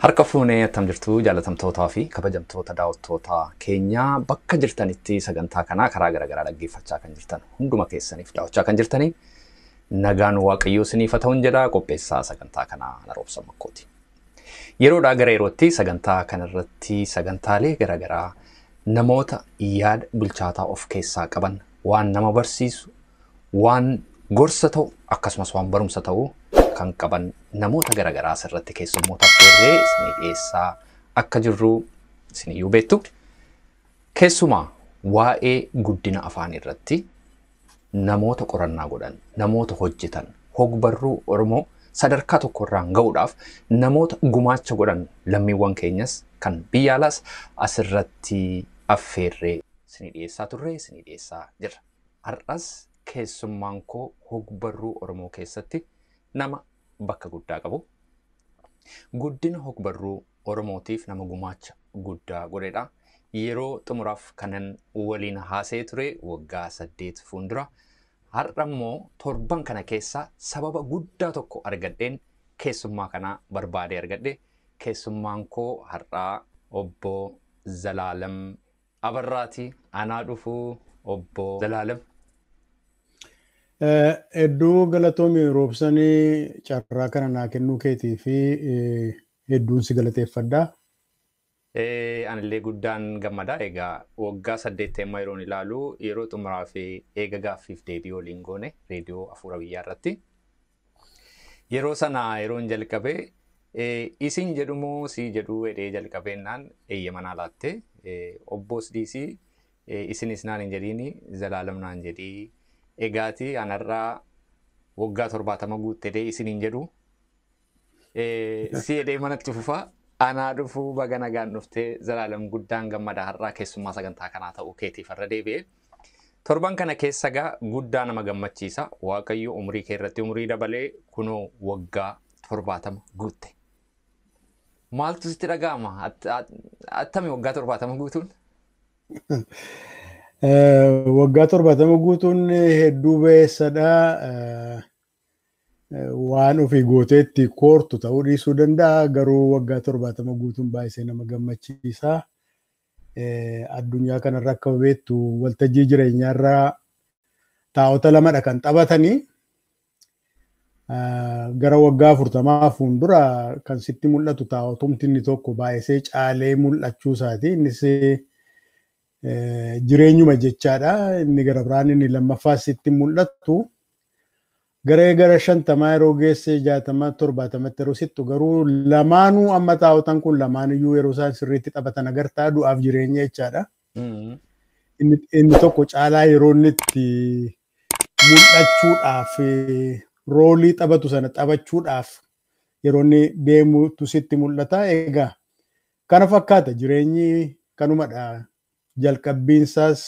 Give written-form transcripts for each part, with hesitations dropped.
Harka fuunee attam jirtu jaalatamtootaa fi kabajamtoota daawwattoota keenyaa bakka jirtanitti sagantaa kanaa karaa garaagaraa dhaggeeffachaa kan jirtan hunduma keessaniif daawwachaa kan jirtanii nagaan waaqayyoo isiniif haa ta'u jedha qopheessaa sagantaa kanaa Naroobsa Makkooti. Yeroodhaa gara yerootti sagantaa kanarratti sagantaalee garaagaraa namoota yaada bilchaataa of keessaa qaban waan nama barsiisu waan gorsa ta'u akkasumas waan barumsa ta'u kan qaban namoota garaagaraa asirratti keessummoota affeerree isinii dhiyeessaa akka jirru isiniyyuu beektu. Keessumaa waa'ee guddina afaanii irratti namoota qorannaa godhan, namoota hojjetan, hogbarruu Oromoo sadarkaa tokkorraan ga'uudhaaf namoota gumaacha godhan lammiiwwan keenyas kan biyya alaas asirratti affeerree isinii dhiyeessaa turre isinii dhiyeessaa jirra. Har'as keessummaan koo hogbarruu Oromoo keessatti nama bakka guddaa qabu. Guddina hogbarruu Oromootiif nama gumaacha guddaa godhedha. Yeroo xumuraaf kanan waliin haasee ture waggaa 8 fundura. Har'a immoo torban kana keessa sababa guddaa tokko argadheen keessummaa kana barbaadee argadhe. Keessummaan koo har'aa obbo Zalaalem Abarraati. Anaa dhufuu obbo Zalaalem. Hedduu galatoomii roobsanii carraa kana naa kennuu keetii fi hedduun si galateeffadha. Anillee guddaan gammadaa. Egaa waggaa 8 yeroon ilaalu yeroo xumuraa fi eega gaaffiif deebii waliin goone reediyoo Afuura Biyyaa irratti. Yeroo sana yeroon jalqabe isin jedhumoo si jedhuu edee jalqabeennaan eeyyamanaa laatte. Obboos diisii isinis naan hin jedhiini Zalaalem naan jedhii. Egaati anarraa waggaa 70 guuttee isiniin jedhu si edee manatti fufaa anaa dhufuu baga nagaan dhuftee Zalaalem guddaan gammadaa har'aa keessummaa sagantaa kanaa ta'uu keetiif har'a deebi'ee torban kana keessa gaa guddaa nama gammachiisa. Waaqayyo umrii kee irratti umrii dabalee kunoo waggaa 70 guutte. Maaltu sitti dhaga'ama? Attami waggaa 70 guutuun? Waggaa 70 guutuun hedduu beessadha. Waan ofii gooteetti koortu ta'uu dhiisuu danda'a. Garuu waggaa 70 guutuun baay'ee nama gammachiisa. Addunyaa kanarra akka beektu waltajjii jireenyaarra taa'ota lamadha kan taphatanii. Gara waggaa 40 fuundura kan sitti mul'atu taa'otumti inni tokko baay'ee caalee mul'achuu isaati. Innis jireenyuma jechaadha. Inni gara biraan inni lammaffaa sitti mul'atu. Gara 50 yeroo geesse 60 70 yeroo sittu garuu lamaanuu amma taa'otan kun lamaaniyyuu yeroo isaan sirriitti taphatan agartaa du'aaf jireenya jechaadha. Inni tokko caalaa yeroo inni itti mul'achuudhaaf roolii taphatu sana taphachuudhaaf yeroo inni deemutu sitti mul'ata. Egaa kana fakkaata jireenyi kanumadha. Jalqabbiinsaas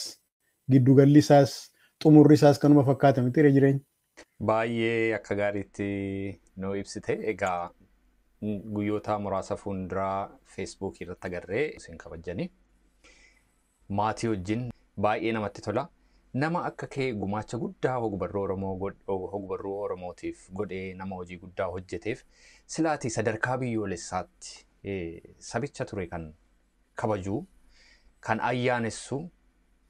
giddugallisaas xumurrisaas kanuma fakkaata miti jireenyi. Baay'ee akka gaariitti nuu ibsite. Egaa guyyoota muraasa fuunduraa Facebook irratti agarree isin kabajanii maatii wajjin baay'ee namatti tola. Nama akka kee gumaacha guddaa hogbarruu Oromootiif godhee nama hojii guddaa hojjeteef silaatii sadarkaa biyyoolessaatti sabicha ture kan kabajuu kan ayyaanessu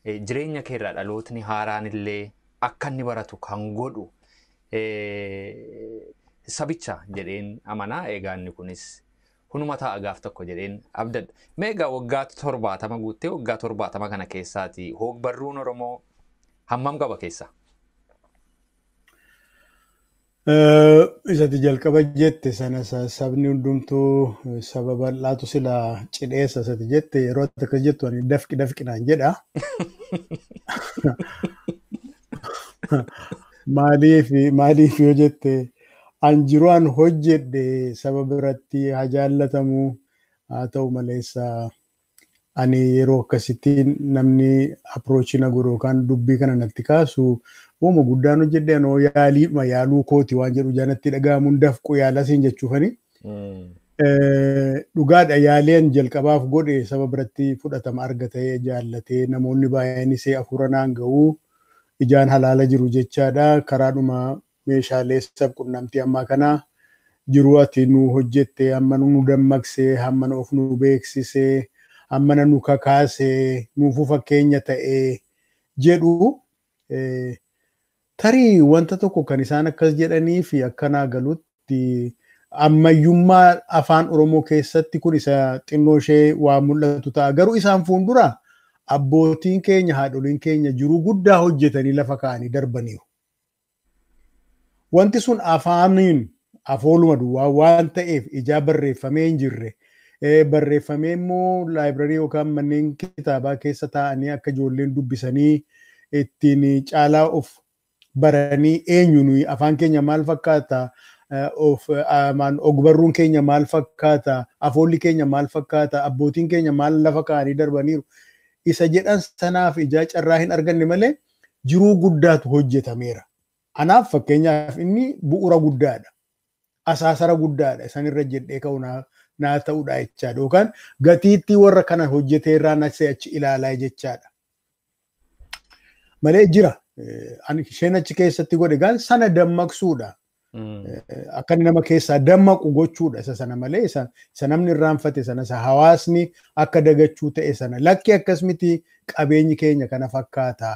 jireenya kee irraa dhalootni haaraan illee akka inni baratu kan godhu sabicha jedheen amanaa. Egaa inni kunis hunuma ta'a gaaf tokko jedheen abdadha. Meegaa waggaa 70 guuttee waggaa 70 kana keessaati hogbarruun Oromoo hammam qaba keessa? Isatti jalqaba jette sana sabni hundumtuu saba bal'aatu sila cidheessa isatti jette yeroo akka jettu ani dafqinaan jedha. Maaliif yoo jette an jiruun hojjedhe saba biratti haa jaallatamu haa ta'u maleessa ani yeroo akkasittiin namni approachii na godhu yookaan dubbii kana natti kaasu uuma guddaan hojjedhe anoo yaaluu kooti waan jedhu jaanatti dhaga'amu dafqu yaalasiin jechuufani. Dhugaadha yaaleen jalqabaaf godhe saba biratti fudhatama argatee jaallatee namoonni baay'een isee afuura naan ga'uu ijaan halaala jiru jechaadha. Karaadhuma meeshaalee sabqunnamtii ammaa kana jiruu ati nu hojjette amma nu dammaqsee hamma of nu beeksisee amma nu kakaasee nuufu fakkeenya ta'ee jedhu tarii wanta tokko kan isaan akkas jedhanii fi akkanaa galutti ammayyummaa afaan Oromoo keessatti kun isa xinnoo ishee waan mul'atu ta'a. Garuu isaan fuuldura abbootiin keenya haadholiin keenya jiruu guddaa hojjetanii lafa kaa'anii darbaniiru. Wanti sun afaaniin afooluma duwwaa waan ta'eef ijaa barreeffamee hin jirre. Barreeffamee immoo laayibrarii yookaan manneen kitaabaa keessa taa'anii akka ijoolleen dubbisanii ittiin caalaa of baranii eenyuun afaan keenya maal fakkaata, hogbarruun keenya maal fakkaata, afoolli keenya maal fakkaata, abbootiin keenya maal lafa kaa'anii darbaniiru. Isa jedhan sanaaf ijaa carraa hin arganne malee jiruu guddaatu hojjetameera. Anaaf fakkeenyaaf inni bu'uura guddaadha. Asaasara guddaadha. Isan irra jedhee ka'u naa ta'uudha jechaadha. Yookaan gatiittii warra kana hojjetee irraa nasee achi ilaalaa jechaadha. Malee jira. Isheen achi keessatti godhe gaan sana dammaqsuudha. Akka nama keessaa dammaqu gochuudha isa sana malee isa namni irraanfate sana isa hawaasni akka dagachuu ta'e sana lakki akkas miti qabeenyi keenya kana fakkaata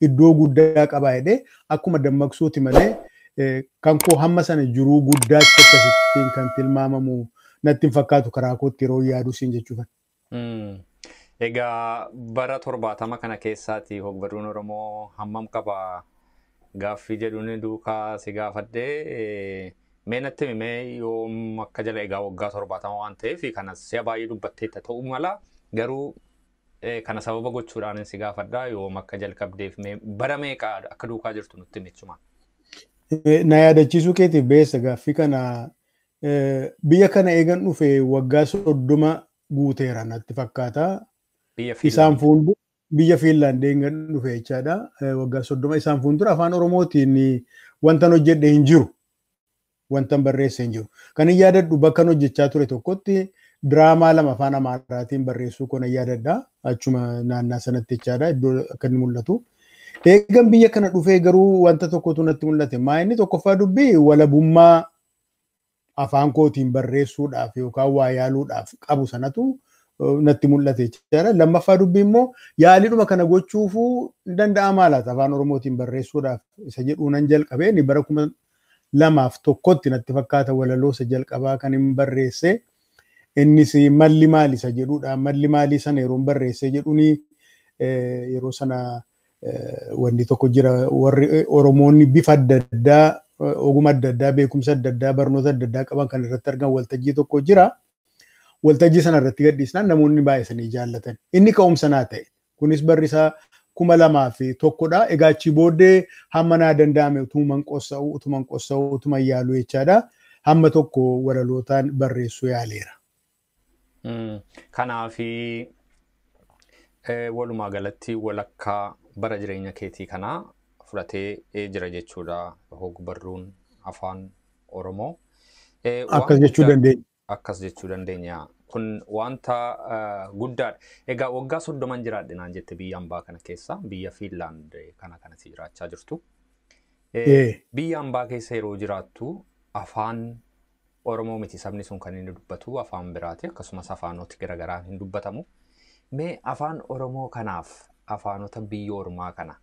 iddoo guddaa qaba jedhee akkuma dammaqsuuti malee kan koo hamma sana jiruu guddaatti akkasittiin kan tilmaamamu natti hin fakkaatu karaa kootti yeroo yaadu siin jechuudha. Egaa bara 70 kana keessaati hogbarruun Oromoo hammam qaba gaaffii jedhuun duukaa si gaafadhee mee natti himee yoom akka jala egaa waggaa 70 waan ta'eef kanas si'a baay'ee dubbatteetta ta'uu mala garuu kana sababa gochuudhaan si gaafadhaa yoom akka jalqabdeef bara meeqa akka duukaa jirtu nutti himechuma. Na yaadachiisuu keetiif beessa gaaffii kana biyya kana eegan dhufe waggaa 30 guuteera natti fakkaata. Isaan fuuldura biyya Fiinlaand eegan dhufe jechaadha. Waggaa 30 isaan fuuldura afaan Oromootiin wantan hojjedhe hin jiru. Wantan barreesse hin jiru. Kan hin yaadadhu bakka hojjechaa ture tokkotti diraamaa 2 afaan Amaaraatiin barreessuu kana yaadadha. Achuma naannaa sanatti jechaadha iddoo akka inni mul'atu. Eegan biyya kana dhufee garuu wanta tokkotu natti mul'ate. Maa inni tokkoffaa dubbii walabummaa afaan kootiin barreessuudhaaf yookaan waa yaaluudhaaf qabu sanatu natti mul'ate jechaadha. Lammaffaa dubbii immoo yaaliidhuma kana gochuufuu danda'amaa laata afaan Oromootiin barreessuudhaaf isa jedhuu nan jalqabee inni bara 2001tti natti fakkaata walaloo isa jalqabaa kan hin barreesse. Innis malli maali isa jedhuudha. Malli maalii sana yeroo barreesse jedhuuni yeroo sana wanti tokko jira warri Oromoonni bifa adda addaa ogummaa adda addaa beekumsa adda addaa barnoota adda addaa qaban kan irratti argaman waltajjii tokko jira. Waltajjii sana irratti gadhiisnaan namoonni baay'isanii jaallatan. Inni ka'umsa naa ta'e. Kunis barri isaa 2001dha. Egaa achi booddee hamma naa danda'ame utuman qossa'u utuman yaalu jechaadha. Hamma tokko walalootaan barreessuu yaaleera. Kanaafi walumaa galatti walakkaa bara jireenya keetii kana fudhatee jira jechuudha hogbarruun afaan Oromoo. Akkas jechuu dandeenya. Kun wanta guddaadha. Egaa waggaa 30 jiraadhe naan jette biyya hambaa kana keessa biyya Fiinlaand kanatti jiraachaa jirtu. Biyya hambaa keessa yeroo jiraattu afaan Oromoo miti sabni sun kan inni dubbatu afaan biraati akkasumas afaanoti garagaraan hin dubbatamu. Mee afaan Oromoo kanaaf afaanota biyya ormaa kana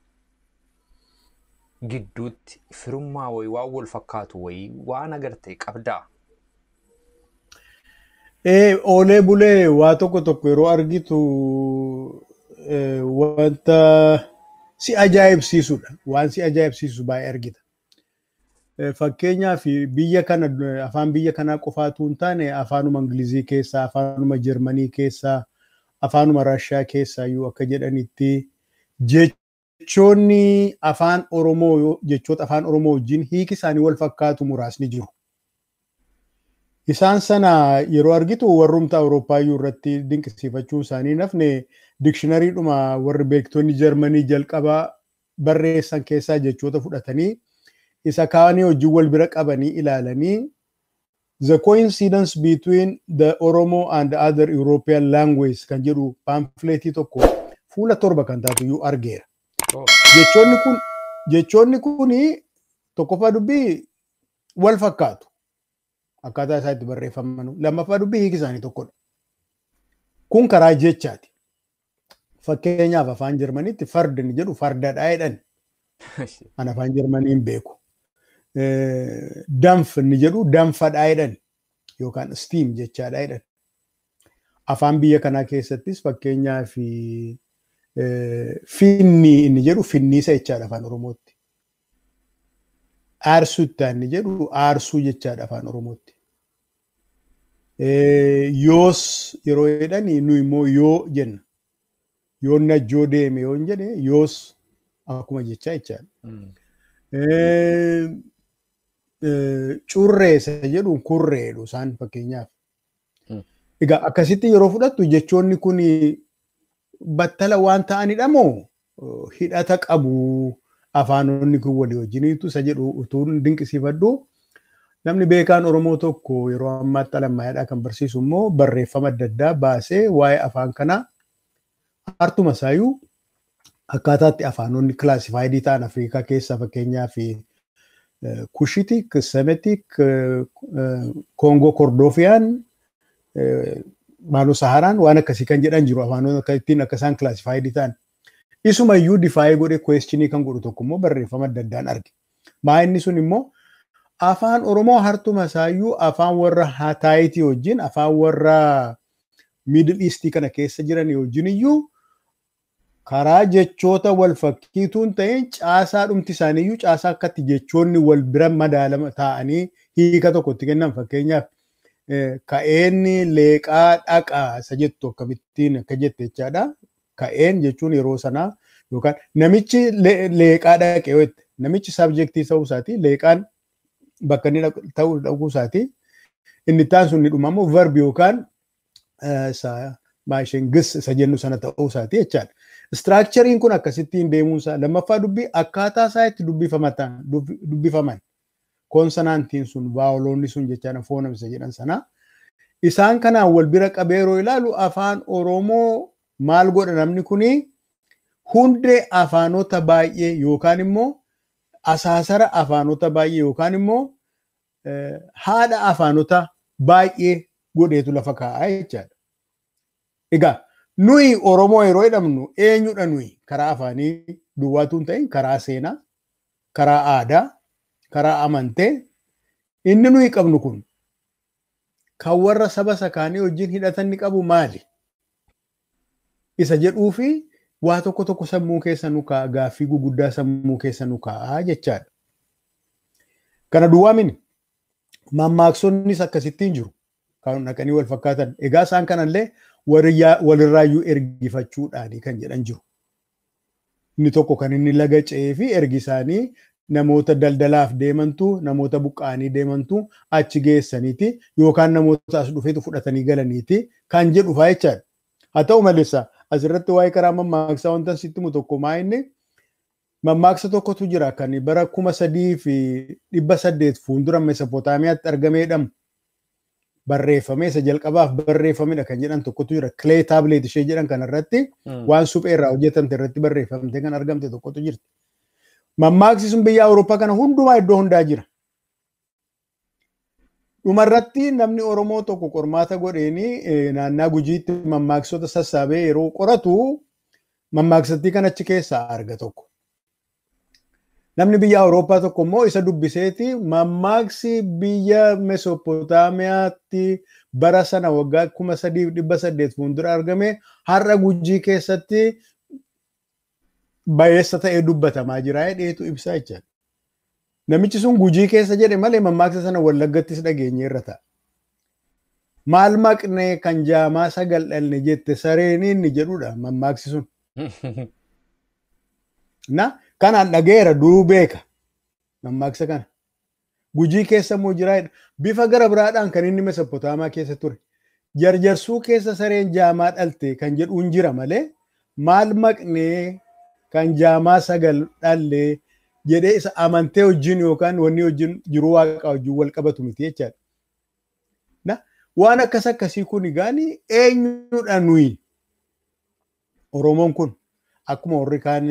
gidduutti firummaa wayii waan wal fakkaatu wayii waan agarte qabdaa? Oolee bulee waa tokko yeroo argitu wanta si ajaa'ibsiisudha. Waan si ajaa'ibsiisu baay'ee argita. Fakkeenyaaf biyya kana afaan biyya kanaa qofaatu hin taane afaanuma Ingilizii keessaa, afaanuma Jarmanii keessaa, afaanuma Raashiyaa keessaa iyyuu akka jedhanitti jechoonni afaan Oromoo jechoota afaan Oromoo wajjin hiiki isaanii wal fakkaatu muraasni jiru. Isaan sana yeroo argitu warrumta Awurooppaayyuu irratti dinqisiifachuu isaanii nafne dikshinaariidhuma warri beektonni Jarmanii jalqabaa barreessan keessaa jechoota fudhatanii isa kaanii hojii wal bira qabanii ilaalanii the coincidence between the Oromo and the other European languages kan jedhu pamfleetii tokko fuula 7 kan taatuyyuu argeera. Jechoonni kun tokkoffaa dubbii wal fakkaatu. Akkaataa isaa itti barreeffaman. Lammaffaa dubbii hiiki isaanii tokkodha. Kun karaa jechaati. Fakkeenyaaf afaan Jarmaniitti farda ni jedhu fardadhaa jedhan. An afaan Jarmanii hin beeku. Danf ni jedhu danfadhaa jedhan yookaan steam jechaadhaa jedhan. Afaan biyya kanaa keessattis fakkeenyaaf finni inni jedhu finniisa jechaadha afaan Oromootti. Aarsuttaa inni jedhu aarsuu jechaadha afaan Oromootti. Yoos yeroo jedhani nu immoo yoo jenna. Yoo najjoo deeme yoo hin jedhe yoos akkuma jechaa jechaadha. Curreessa jedhu kurreedhu isaan fakkeenyaaf. Egaa akkasitti yeroo fudhattu jechoonni kun battala waan ta'anidha moo hidhata qabu afaanonni kun walii wajjiniitu isa jedhu utuun dinqisiifadhu. Namni beekaan Oromoo tokko yeroo ammaatti alammaayyaadhaa kan barsiisu immoo barreeffama adda addaa baasee waa'ee afaan kanaa hartuma isaayyuu akkaataatti afaanonni kilaasifaayidii ta'an Afrikaa keessaa fakkeenyaaf Kushitik, Semitik, Kongo Kordofiyaan, Maaloo Saharaan waan akkasii kan jedhan jiru afaanonni akka ittiin akka isaan kilaasifaayidii ta'an. Isumayyuu difaayee godhee kweestinii kan godhu tokko immoo barreeffama adda addaan arge. Maa inni sun immoo afaan Oromoo hartuma isaayyuu afaan warra Hataayitii wajjin afaan warra Middle East kana keessa jiran wajjin iyyuu karaa jechoota wal fakkiituun ta'een caasaa dhumti isaaniiyyuu caasaa akkatti jechoonni wal bira madaalama ta'anii hiika tokkotti kennan fakkeenyaaf ka'een leeqaa dhaqaa isa jettu akkamittiin akka jette jechaadha. Ka'een jechuun yeroo sanaa yookaan namichi leeqaa dhaqee yoo jette namichi sabjektii ta'uu isaati leeqaan bakka inni ta'uu isaati inni taan sun ni dhumamoo verbi yookaan maashin gis isa jennu sana ta'uu isaati jechaadha. Structuring kun akkasittiin deemuunsaa lammaffaa dubbii akkaataa isaa itti dubbifaman konsonantiin sun vaawuloonni sun jechaadha foonamsa jedhan sana isaan kanaan wal bira qabee yeroo ilaalu afaan Oromoo maal godha namni kuni hundee afaanota baay'ee yookaan immoo asaasara afaanota baay'ee yookaan immoo haadha afaanota baay'ee godheetu lafa kaa'aa jechaadha. Egaa nuyi Oromoo yeroo jedhamnu eenyudha nuyi karaa afaanii duwwaatuun ta'in karaa seenaa, karaa aadaa, karaa amantee inni nuyi qabnu kun kan warra saba sakaanii wajjin hidhatan ni qabu maali? Isa jedhuu fi waa tokko tokko sammuu keessa nu kaa'a gaaffii guguddaa sammuu keessa nu kaa'a jechaadha. Kana duwwaa mini mammaaksoonnis akkasittiin jiru kan dhaqanii wal fakkaatan. Egaa isaan kanallee walirraayyuu ergifachuudhaanii kan jedhan jiru. Inni tokko kan inni laga ce'ee fi ergi isaanii namoota daldalaaf deemantu namoota buqqaanii deemantu achi geessaniiti yookaan namoota as dhufeetu fudhatanii galaniiti kan jedhu fa'aa jechaadha. Haa ta'u maleessa asirratti waa'ee karaa mammaaksaa wanta sitti himu tokko maa inni mammaaksa tokkotu jira kan bara 3800 fuuldura Mesopootaamiyaatti argamee jedhamu barreeffamee isa jalqabaaf barreeffamedha kan jedhan tokkotu jira. Clay tablet ishee jedhan kanarratti waan suphee irraa hojjetamte irratti barreeffamte kan argamte tokkotu jirti. Mammaaksi sun biyya Awurooppaa kana hundumaa iddoo hundaa jira. Dhumarratti namni Oromoo tokko qormaata godheeni naannaa Gujiitti mammaaksota sassaabee yeroo qoratu mammaaksattii kan achi keessaa arga tokko. Namni biyya Awurooppaa tokko immoo isa dubbiseeti mammaaksi biyya Mesopootaamiyaatti bara sana waggaa 3800 fuuldura argame har'a Gujii keessatti bayeessa ta'ee dubbatamaa jira jedheetu ibsaa jechaadha. Namichi sun Gujii keessa jedhe malee mammaaksa sana Wallaggattis dhageenye irra ta'a. Maal maqnee kan jaamaa sagal dhalne jette sareen inni jedhudha mammaaksi sun. Kanaan dhageera duruu beeka mammaaksa kana. Gujii keessa immoo jiraadha. Bifa gara biraadhaan kan inni Mesopotaamaa keessa ture. Jarjarsuu keessa sareen jaamaa dhalte kan jedhuun jira malee maal maqnee kan jaamaa sagal dhallee jedhee isa amantee wajjin yookaan wanni wajjin jiruu waaqaa wajjin wal qabatu miti jechaadha. Waan akkas akkasii kun egaan eenyudha nuyi? Oromoon kun akkuma warri kaan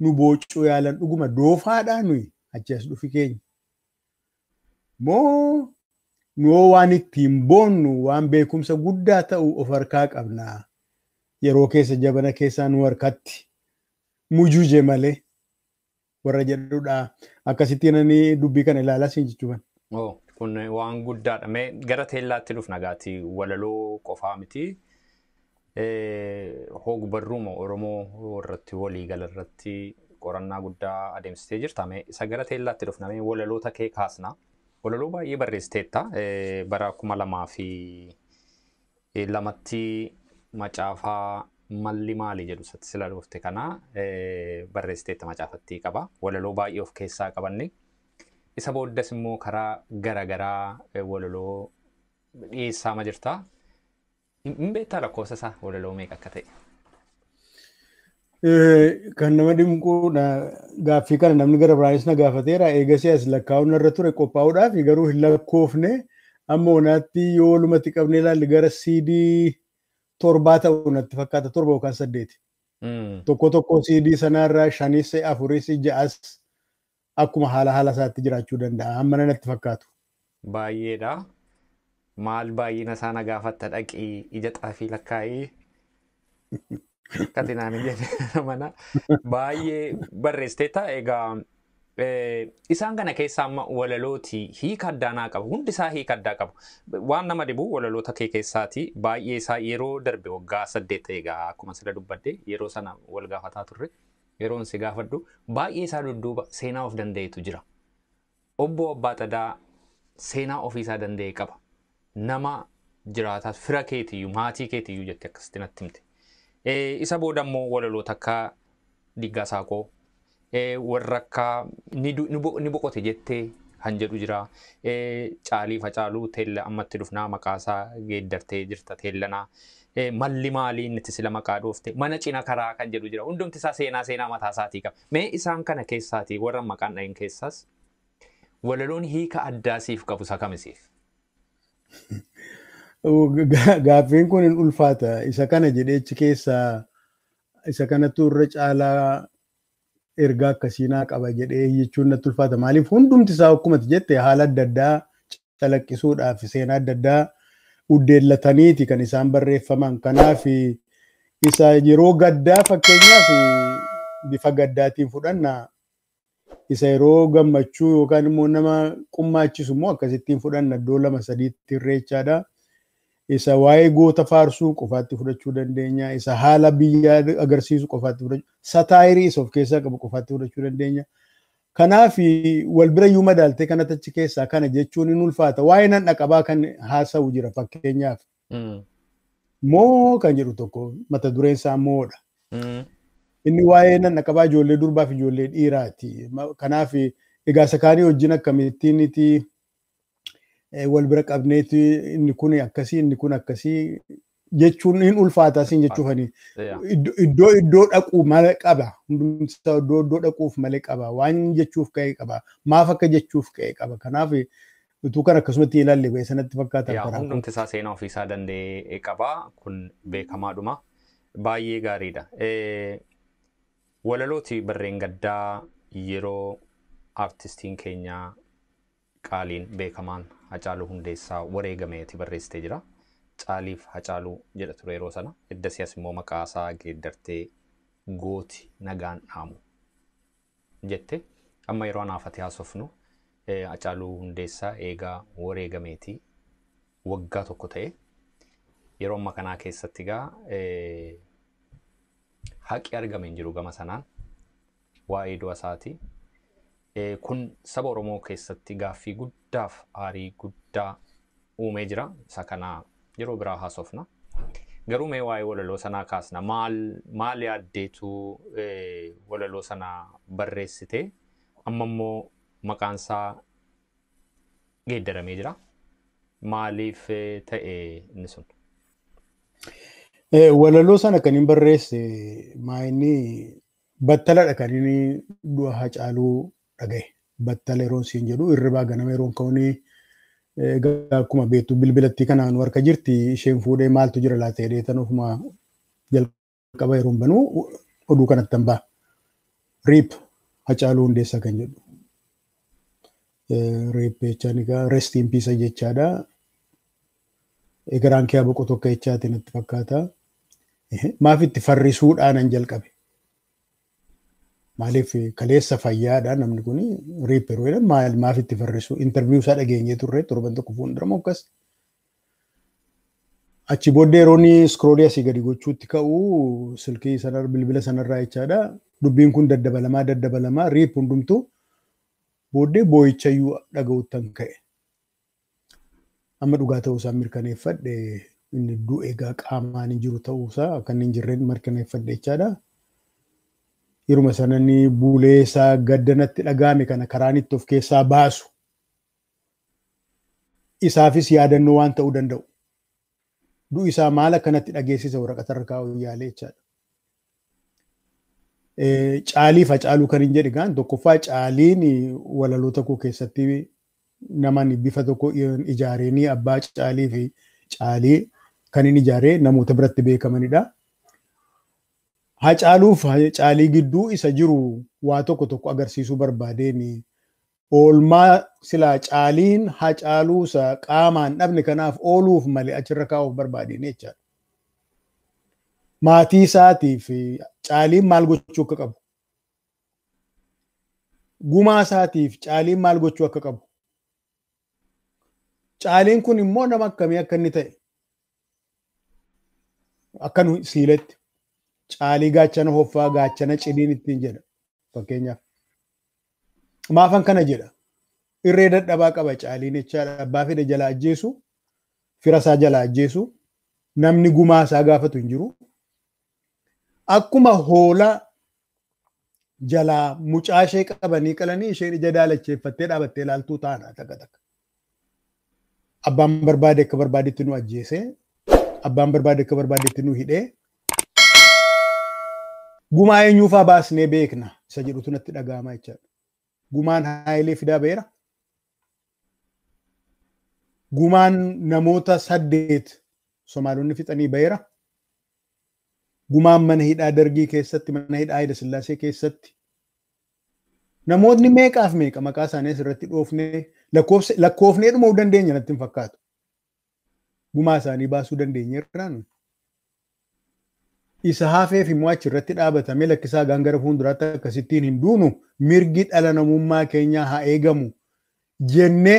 nu boocuu yaalan dhuguma doofaadhaa nuyi achi as dhufi keenya. Moo nuu waan ittiin boonnu waan beekumsa guddaa ta'u of harkaa qabna. Yeroo keessa jabana keessaa nu harkatti mujuje malee warra jedhudha. Akkasittiin ani dubbii kana ilaalaa siin jechuudha. Kun waan guddaadha. Gara teellaatti dhufna gaati walaloo qofaa miti. Hogbarruu Oromoo irratti walii galarratti qorannaa guddaa adeemsitee jirta. Isa gara teellaatti dhufna walaloota kee kaasna. Walaloo baay'ee barreessiteetta. Bara 2002tti macaafaa malli maali jedhu sila dhufte kana barreessiteetta macaafattii qaba. Walaloo baay'ee of keessaa qabanne. Isa booddas immoo karaa garagaraa walaloo dhiyeessaa ma jirta. Hin beektaa lakkoofsa isaa walaloo meeqa akka ta'e? Kan nama dhimquudha. Gaaffii kana namni gara biraanis na gaafateera. Eegasii as lakkaa'uun irra ture qophaa'uudhaaf garuu hin lakkoofne. Amma onaatti yoo walumatti qabnee ilaalle gara CD 7 ta'u natti fakkaata 7 yookaan 8. Tokko CD sanarraa 5, 4, 6 akkuma haala isaatti jiraachuu danda'a. Amma natti fakkaatu. Baay'eedha. Maal baay'ina isaa na gaafatta dhaqii ija xaafii lakkaa'ee katinaan hin jenne mana baay'ee barreessiteetta. Egaa isaan kana keessaa amma walalooti hiika addaanaa qabu. Hundi isaa hiika addaa qabu. Waan nama dhibu walaloota kee keessaati baay'ee isaa yeroo darbe waggaa 8 egaa akkuma sila dubbadde yeroo sana wal gaafataa turre. Yeroon si gaafadhu baay'ee isaa dudduuba seenaa of danda'etu jira. Obbo Abbaa Xadaa seenaa ofiisaa danda'e qaba. Nama jiraataa fira keetiyyuu maatii keetiyyuu jette akkasitti natti himte. Isa booda immoo walaloota akka Diggaa Saaqoo warra akka ni boqote jettee kan jedhu jira. Caalii Facaaluu teella ammatti dhufnaa maqaasaa geeddartee jirta teellanaa. Malli maalii inni sila maqaa dhoofte mana cina karaa kan jedhu jira. Hundumti isaa seenaa mataa isaatii qaba. Mee isaan kana keessaati warra maqaan dhahin keessaas walaloon hiika addaa siif qabu isa kamisiif? Gaaffiin kun hin ulfaata. Isa kana jedheechi keessaa isa kanattu irra caalaa ergaa akkasiinaa qaba jedhee jechuun natti ulfaata. Maaliif hundumti isaa akkuma jette haala adda addaa calaqqisuudhaaf seenaa adda addaa uddeellataniiti kan isaan barreeffaman. Kanaaf isa yeroo gaddaa fakkeenyaaf bifa gaddaatiin fudhanna. Isa yeroo gammachuu yookaan immoo nama qummaachisu immoo akkasittiin fudhanna iddoo 2-3 irreechaadha. Isa waa'ee goota faarsuu qofaatti fudhachuu dandeenya. Isa haala biyyaa agarsiisu qofaatti fudhachuu. Sataayirii isa of keessaa qabu qofaatti fudhachuu dandeenya. Kanaaf wal bira iyyuu madaaltee kanatti achi keessaa kana jechuun hin ulfaata. Waa'ee nan dhaqabaa kan haasa'u jira fakkeenyaaf. Moo kan jedhu tokko mata dureen isaa moodha. Inni waa'ee nan dhaqabaa ijoollee durbaa fi ijoollee dhiiraati. Kanaaf egaa isa kaanii wajjin akkamittiin wal bira qabneeti inni kun akkasii jechuun hin ulfaata siin jechuufani. Iddoo dhaquu malee qaba. Hundumti isaa iddoo dhaquuf malee qaba. Waan jechuuf ka'e qaba. Maaf akka jechuuf ka'e qaba. Kanaaf utuu kan akkasumatti ilaalle ba'e sanatti fakkaata. Hundumti isaa seenaa ofiisaa danda'e qaba. Kun beekamaadhuma. Baay'ee gaariidha. Walalooti barreen gaddaa yeroo artistiin keenya qaaliin beekamaan Hacaaluu Hundeessaa wareegameeti barreessitee jira. Caaliif Hacaaluu jedha ture yeroo sana. Eddasias immoo maqaa isaa geeddartee gooti nagaan dhaamu jette. Amma yeroo anaafate haasofnu Hacaaluu Hundeessaa eegaa wareegameeti waggaa tokko ta'e. Yeroo amma kanaa keessatti egaa haqi argame hin jiru gama sanaan waa'ee du'a isaatii. Kun saba Oromoo keessatti gaaffii guddaaf aarii guddaa uumee jira. Isa kana yeroo biraa haasofna. Garuu mee waa'ee walaloo sanaa kaasna. Maal yaaddeetu walaloo sanaa barreessite? Amma immoo maqaan isaa geeddaramee jira. Maaliif ta'e inni sun? Walaloo sana kan hin barreesse maayinni battaladha kan inni du'a Hacaaluu dhagaye. Battala yeroo siin jedhu irribaa ganama yeroo ka'uuni akkuma beektu bilbilatti kanaan harka jirti isheen fuudhee maaltu jira laata jedhee tan ofuma jalqaba yeroo banuu oduu kanatti hin ba'a. Riip Hacaaluu Hundeessaa kan jedhu. Riip jechaan egaa rest in peace jechaadha. Egeraan kee boqotu akka jechaatiin natti fakkaata. Maaf itti farrisuudhaan an jalqabe. Maaliif kaleessa fayyaadha namni kun riip yeroo jedhamu maaf itti farrisu interviyuu isaa dhageenyee turre torban tokko fuuldura moo akkas. Achi booddee yeroonni scrollii asii gadi gochuutti ka'u silkii sanarra bilbila sanarraa jechaadha. Dubbiin kun daddabalamaa riip hundumtu booddee boo'ichayyuu dhaga'uttan ka'e. Amma dhugaa ta'uusaa mirkaneeffadhe inni du'e egaa qaamaan hin jiru ta'uusaa akka inni hin jirreen mirkaneeffadhe jechaadha. Yeruma sanani buulee isaa gaddanatti dhagaame kana karaan itti of keessaa baasu. Isaafis yaadannoo waan ta'uu danda'u. Du'i isaa maal akkanatti dhageessisa waraqatarra kaa'uu yaalee jechaadha. Caalii Hacaaluu kan hin jedhe gaan tokkoffaa caaliin walaloota koo keessatti naman bifa tokko ijaareenii abbaa caalii fi caalii kan inni ijaaree namoota biratti beekamanidha. Hacaaluu fi caalii gidduu isa jiru waa tokko agarsiisuu barbaadeen oolmaa silaa caaliin Hacaaluu isa qaamaan dhabne kanaaf ooluuf malee achirra kaa'uuf barbaadeen jechaadha. Maatii isaatiif caaliin maal gochuu akka qabu. Gumaa isaatiif caaliin maal gochuu akka qabu. Caaliin kun immoo nama akkamii akka inni ta'e. Akka nu siiletti. Caalii gaachana hoffaa gaachana cidhiin ittiin jedha. Fakkeenyaaf. Maafan kana jedha. Irree dadhabaa qaba caaliin jechaadha. Abbaa fedhe jala ajjeesu. Fira isaa jala ajjeesu. Namni gumaa isaa gaafatu hin jiru. Akkuma hoolaa jalaa mucaa ishee qabanii qalanii isheen ija daalacheeffattee dhaabattee ilaaltuu taana takka. Abbaan barbaade akka barbaadetti nu ajjeese. Abbaan barbaade akka barbaadetti nu hidhee. Gumaa eenyuufaa baasnee beekna isa jedhutu natti dhaga'ama jechaadha. Gumaan haayilee fidaa beera. Gumaan namoota 8 Somaalonni fixanii beera. Gumaan mana hidhaa Dargii keessatti mana hidhaa Hayila Sillaasee keessatti namoonni meeqaaf meeqa maqaa isaanii asirratti dhoofnee lakkoofnee dhumuu dandeenya natti hin fakkaatu. Gumaa isaanii baasuu dandeenya irraan. Isa hafeef immoo achirratti dhaabatamee lakkisaa gara fuulduraatti akkasittiin hin duunu mirgi dhala namummaa keenyaa haa eegamu jennee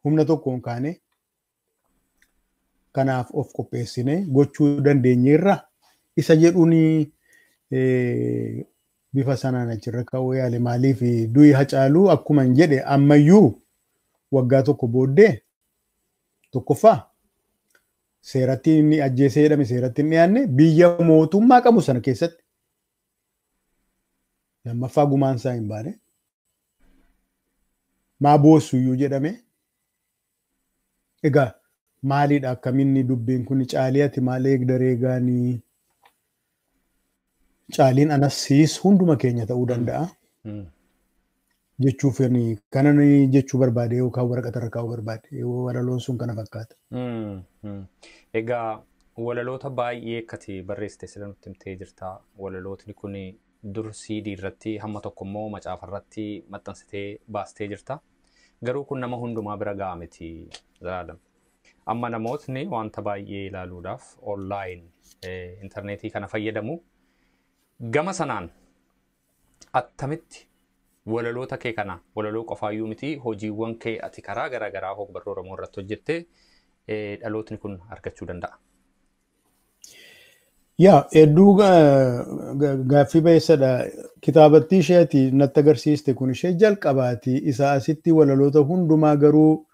humna tokkoon kaane kanaaf of qopheessine gochuu dandeenyeerra. Isa jedhuun bifa sanaan achirra ka'uu yaale maaliif du'i Hacaaluu akkuma hin jedhe ammayyuu waggaa tokko booddee tokkoffaa seeratti inni ajjeesee jedhame seeratti hin dhiyaanne biyya mootummaa qabu sana keessatti lammaffaa gumaan isaa hin baane maa boossuyyuu jedhame. Egaa maaliidha akkaminni dubbiin kun caalii ati maal eegdaree gaanii caaliin anasiis hunduma keenya ta'uu danda'a. Jechuuf kanan jechuu barbaade yookaan waraqatarra kaa'uu barbaade walaloon sun kana fakkaata. Egaa walaloota baay'ee akkati barreessite sila nutti himtee jirta. Walalootni kun dur CD irratti hamma tokko immoo macaafa irratti maxxansitee baastee jirta. Garuu kun nama hundumaa bira ga'a miti Zalaalem. Amma namootni wanta baay'ee ilaaluudhaaf online interneetii kana fayyadamu. Gama sanaan attamitti walaloota kee kana walaloo qofaayyuu miti hojiiwwan kee ati karaa garaagaraa hogbarruu Oromoo irratti hojjettee dhalootni kun argachuu danda'a. Yaa hedduu gaaffii baay'isadha. Kitaabattii isheeti natti agarsiiste kun ishee jalqabaati. Isa asitti walaloota hundumaa garuu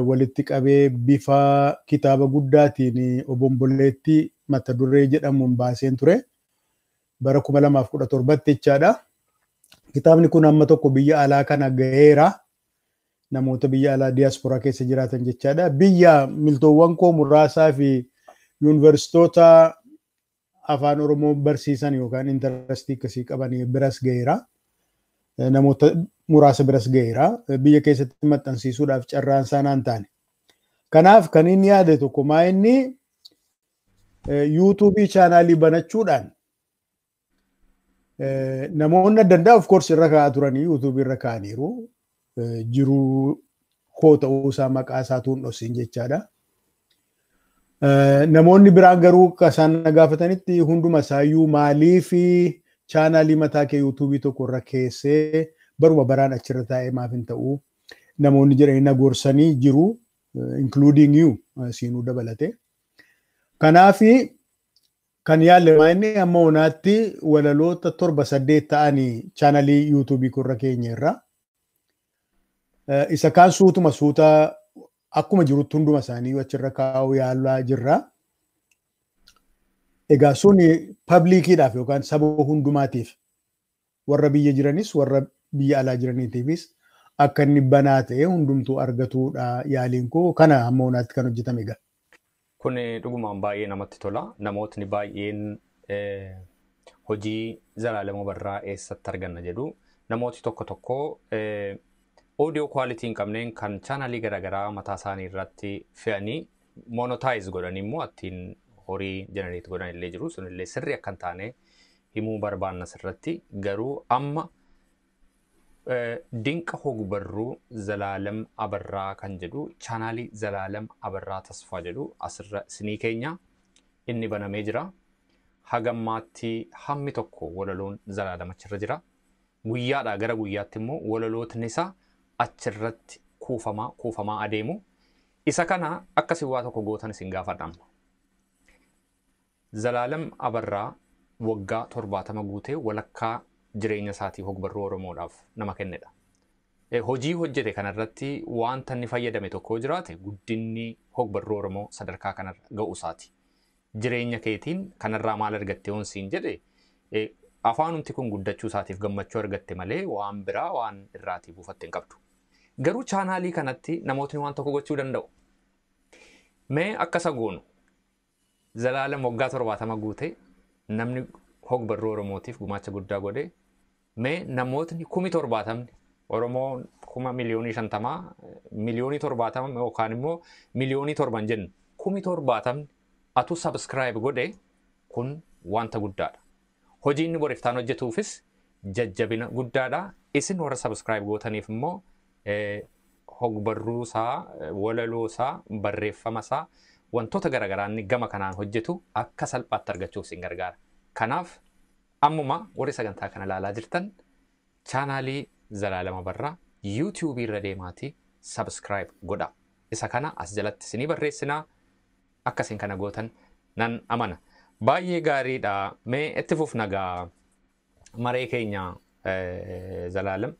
walitti qabee bifa kitaaba guddaatiin obomboleetti mata duree jedhamuun baaseen ture. Bara 2017 jechaadha. Kitaabni kun amma tokko biyya alaa kana gaheera. namoota biyya alaa diiyaasporaa keessa jiraatan jechaadha. Biyya miltoowwan koo muraasaa fi yuunivarsiitoota afaan Oromoo barsiisan yookaan intarastii akkasii qaban biras ga'eera. Namoota muraasa biras ga'eera. Biyya keessatti maxxansiisuudhaaf carraan isaa naan taane. Kanaaf kan inni yaade tokko maa inni yuutuubii chaanaalii banachuudhaan namoonni adda addaa of course irra kaa'aa turanii yuutuubii irra kaa'aniiru. Jiruu koo ta'uu isaa maqaa isaatuun dhosiin jechaadha. Namoonni biraan garuu isaan gaafatanitti hunduma isaayyuu maalii fi chaanaalii mataa kee yuutuubii tokko irra keessee baruma baraan achirra taa'ee maaf hin ta'u namoonni jedhanii na gorsanii jiru including you siinuu dabalate. Kanaafi kan yaalle maa'inni amma onaatti walaloota 7-8 ta'anii chaanaalii yuutuubii irra keenya irra. Isa kaan suuta akkuma jirutti hunduma isaanii achirra kaa'uu yaalaa jirra. Egaa sun pabliikiidhaaf yookaan saba hundumaatiif warra biyya jiranis warra biyya alaa jiraniitiifis akka inni banaa ta'e hundumtuu argatuudha yaaliin koo kana amma onaatti kan hojjetame egaa. Kun dhugumaan baay'ee namatti tola. Namootni baay'een hojii Zalaalem Abarraa eessatti arganna jedhu. Namooti tokko audio quality hin qabneen kan chaanalii garaagaraa mataa isaanii irratti fe'anii monetize godhan immoo ittiin horii generate godhan illee jiru. Sun illee sirrii akka hin taane himuu barbaanna sirratti. Garuu amma dinqa hogbarruu Zalaalem Abarraa kan jedhu chaanalii Zalaalem Abarraa Tesfa jedhu asirra isinii keenya inni banamee jira. Hagammaatti hammi tokko walaloon Zalaalem achirra jira. Guyyaadhaa gara guyyaatti immoo walalootni isaa achirratti kuufamaa adeemu. Isa kana akkasii waa tokko gootan isin gaafadhaan. Zalaalem Abarraa waggaa 70 guutee walakkaa jireenya isaatii hogbarruu Oromoodhaaf nama kennedha. Hojii hojjete kanarratti wanta inni fayyadame tokko jiraate guddinni hogbarruu Oromoo sadarkaa kanarra ga'uu isaati. Jireenya keetiin kanarraa maal argatte onsiin jedhe afaanumti kun guddachuu isaatiif gammachuu argatte malee waan biraa waan irraatii buufatte hin qabdu. Garuu chaanaalii kanatti namootni waan tokko gochuu danda'u. Mee akka isa goonu Zalaalem waggaa 70 guute namni hogbarruu Oromootiif gumaacha guddaa godhe mee namootni 70,000 Oromoo 1,50,000 miliyoonii 70 yookaan immoo miliyoonii 7 jennu 70,000 atu subscribe godhe kun wanta guddaadha. Hojii inni boriftaan hojjetuufis jajjabina guddaadha. Isin warra subscribe gootaniif immoo hogbarruu isaa, walaloo isaa, barreeffama isaa wantoota garaagaraa inni gama kanaan hojjetu akka salphaatti argachuuf isin gargaara. Kanaaf ammuma warri sagantaa kana ilaalaa jirtan chaanaalii Zalaalem Abarraa YouTube irra deemaatii subscribe godha. Isa kana as jalatti isinii barreessinaa akka isin kana gootan nan amana. Baay'ee gaariidha. Mee itti fufnagaa maree keenya Zalaalem.